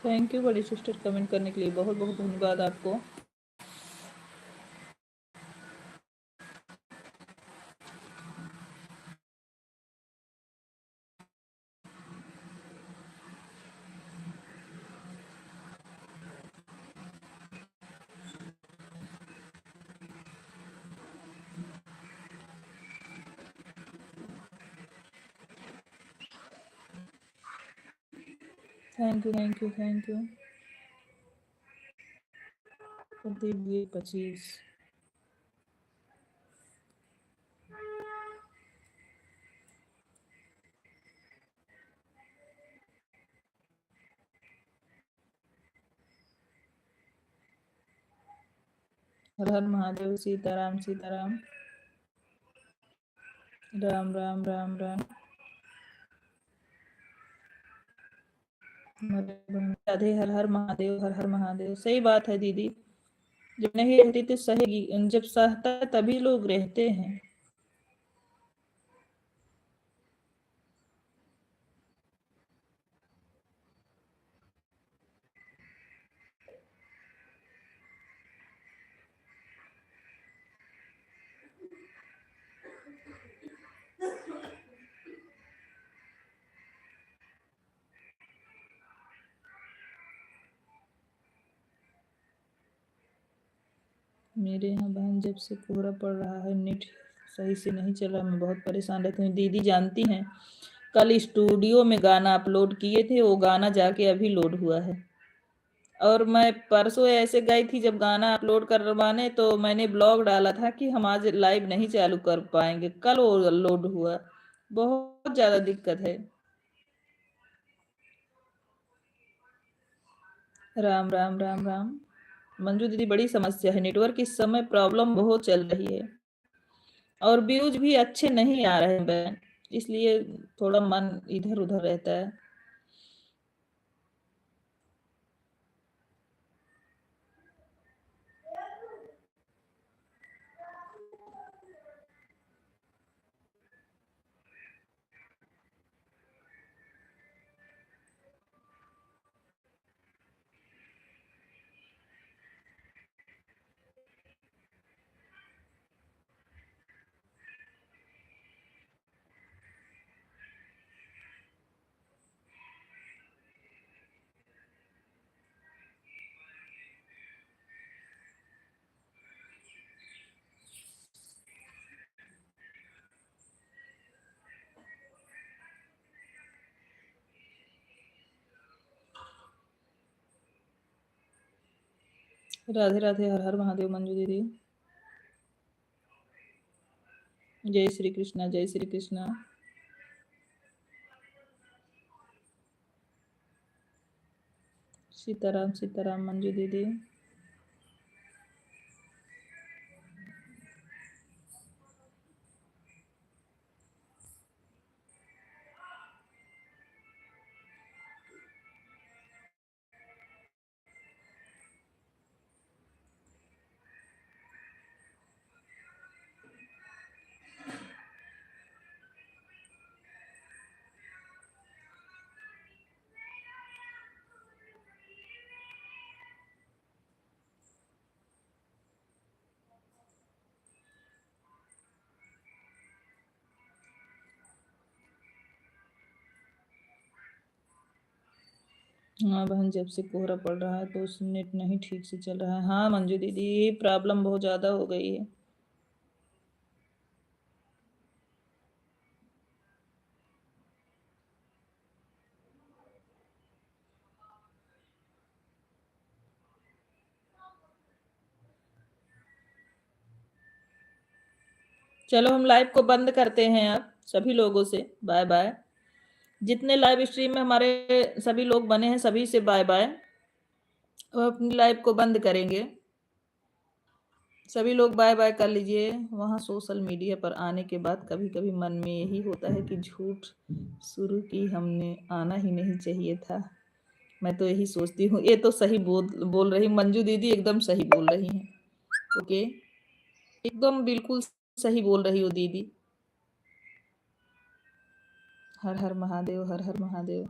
थैंक यू बड़ी सिस्टर कमेंट करने के लिए, बहुत बहुत धन्यवाद आपको। Thank you thank you thank you. Pradeep 25। हर हर महादेव, सीताराम सीताराम, राम राम राम राम। राधे, हर हर महादेव, हर हर महादेव। सही बात है दीदी, जब नहीं रहती तो सहेगी, जब सहता है तभी लोग रहते हैं। मेरे यहाँ बहन जब से कोहरा पड़ रहा है, नेट सही से नहीं चल रहा, मैं बहुत परेशान रहती हूँ। दीदी जानती हैं, कल स्टूडियो में गाना अपलोड किए थे, वो गाना जाके अभी लोड हुआ है। और मैं परसों ऐसे गई थी जब गाना अपलोड करवाने, तो मैंने ब्लॉग डाला था कि हम आज लाइव नहीं चालू कर पाएंगे, कल वो लोड हुआ। बहुत ज्यादा दिक्कत है। राम राम राम राम। मंजू दीदी, बड़ी समस्या है, नेटवर्क इस समय प्रॉब्लम बहुत चल रही है, और व्यूज भी अच्छे नहीं आ रहे हैं बहन, इसलिए थोड़ा मन इधर उधर रहता है। राधे राधे, हर हर महादेव मंजू दीदी। जय श्री कृष्णा, जय श्री कृष्णा। सीताराम सीताराम मंजू दीदी। हाँ बहन, जब से कोहरा पड़ रहा है तो नेट नहीं ठीक से चल रहा है। हाँ मंजू दीदी, ये प्रॉब्लम बहुत ज्यादा हो गई है। चलो हम लाइव को बंद करते हैं अब, सभी लोगों से बाय बाय। जितने लाइव स्ट्रीम में हमारे सभी लोग बने हैं, सभी से बाय बाय। अब अपनी लाइव को बंद करेंगे। सभी लोग बाय बाय कर लीजिए। वहाँ सोशल मीडिया पर आने के बाद कभी कभी मन में यही होता है कि झूठ शुरू की हमने, आना ही नहीं चाहिए था। मैं तो यही सोचती हूँ। ये तो सही बोल बोल रही मंजू दीदी, एकदम सही बोल रही हैं। ओके, एकदम बिल्कुल सही बोल रही हो दीदी। हर हर महादेव, हर हर महादेव।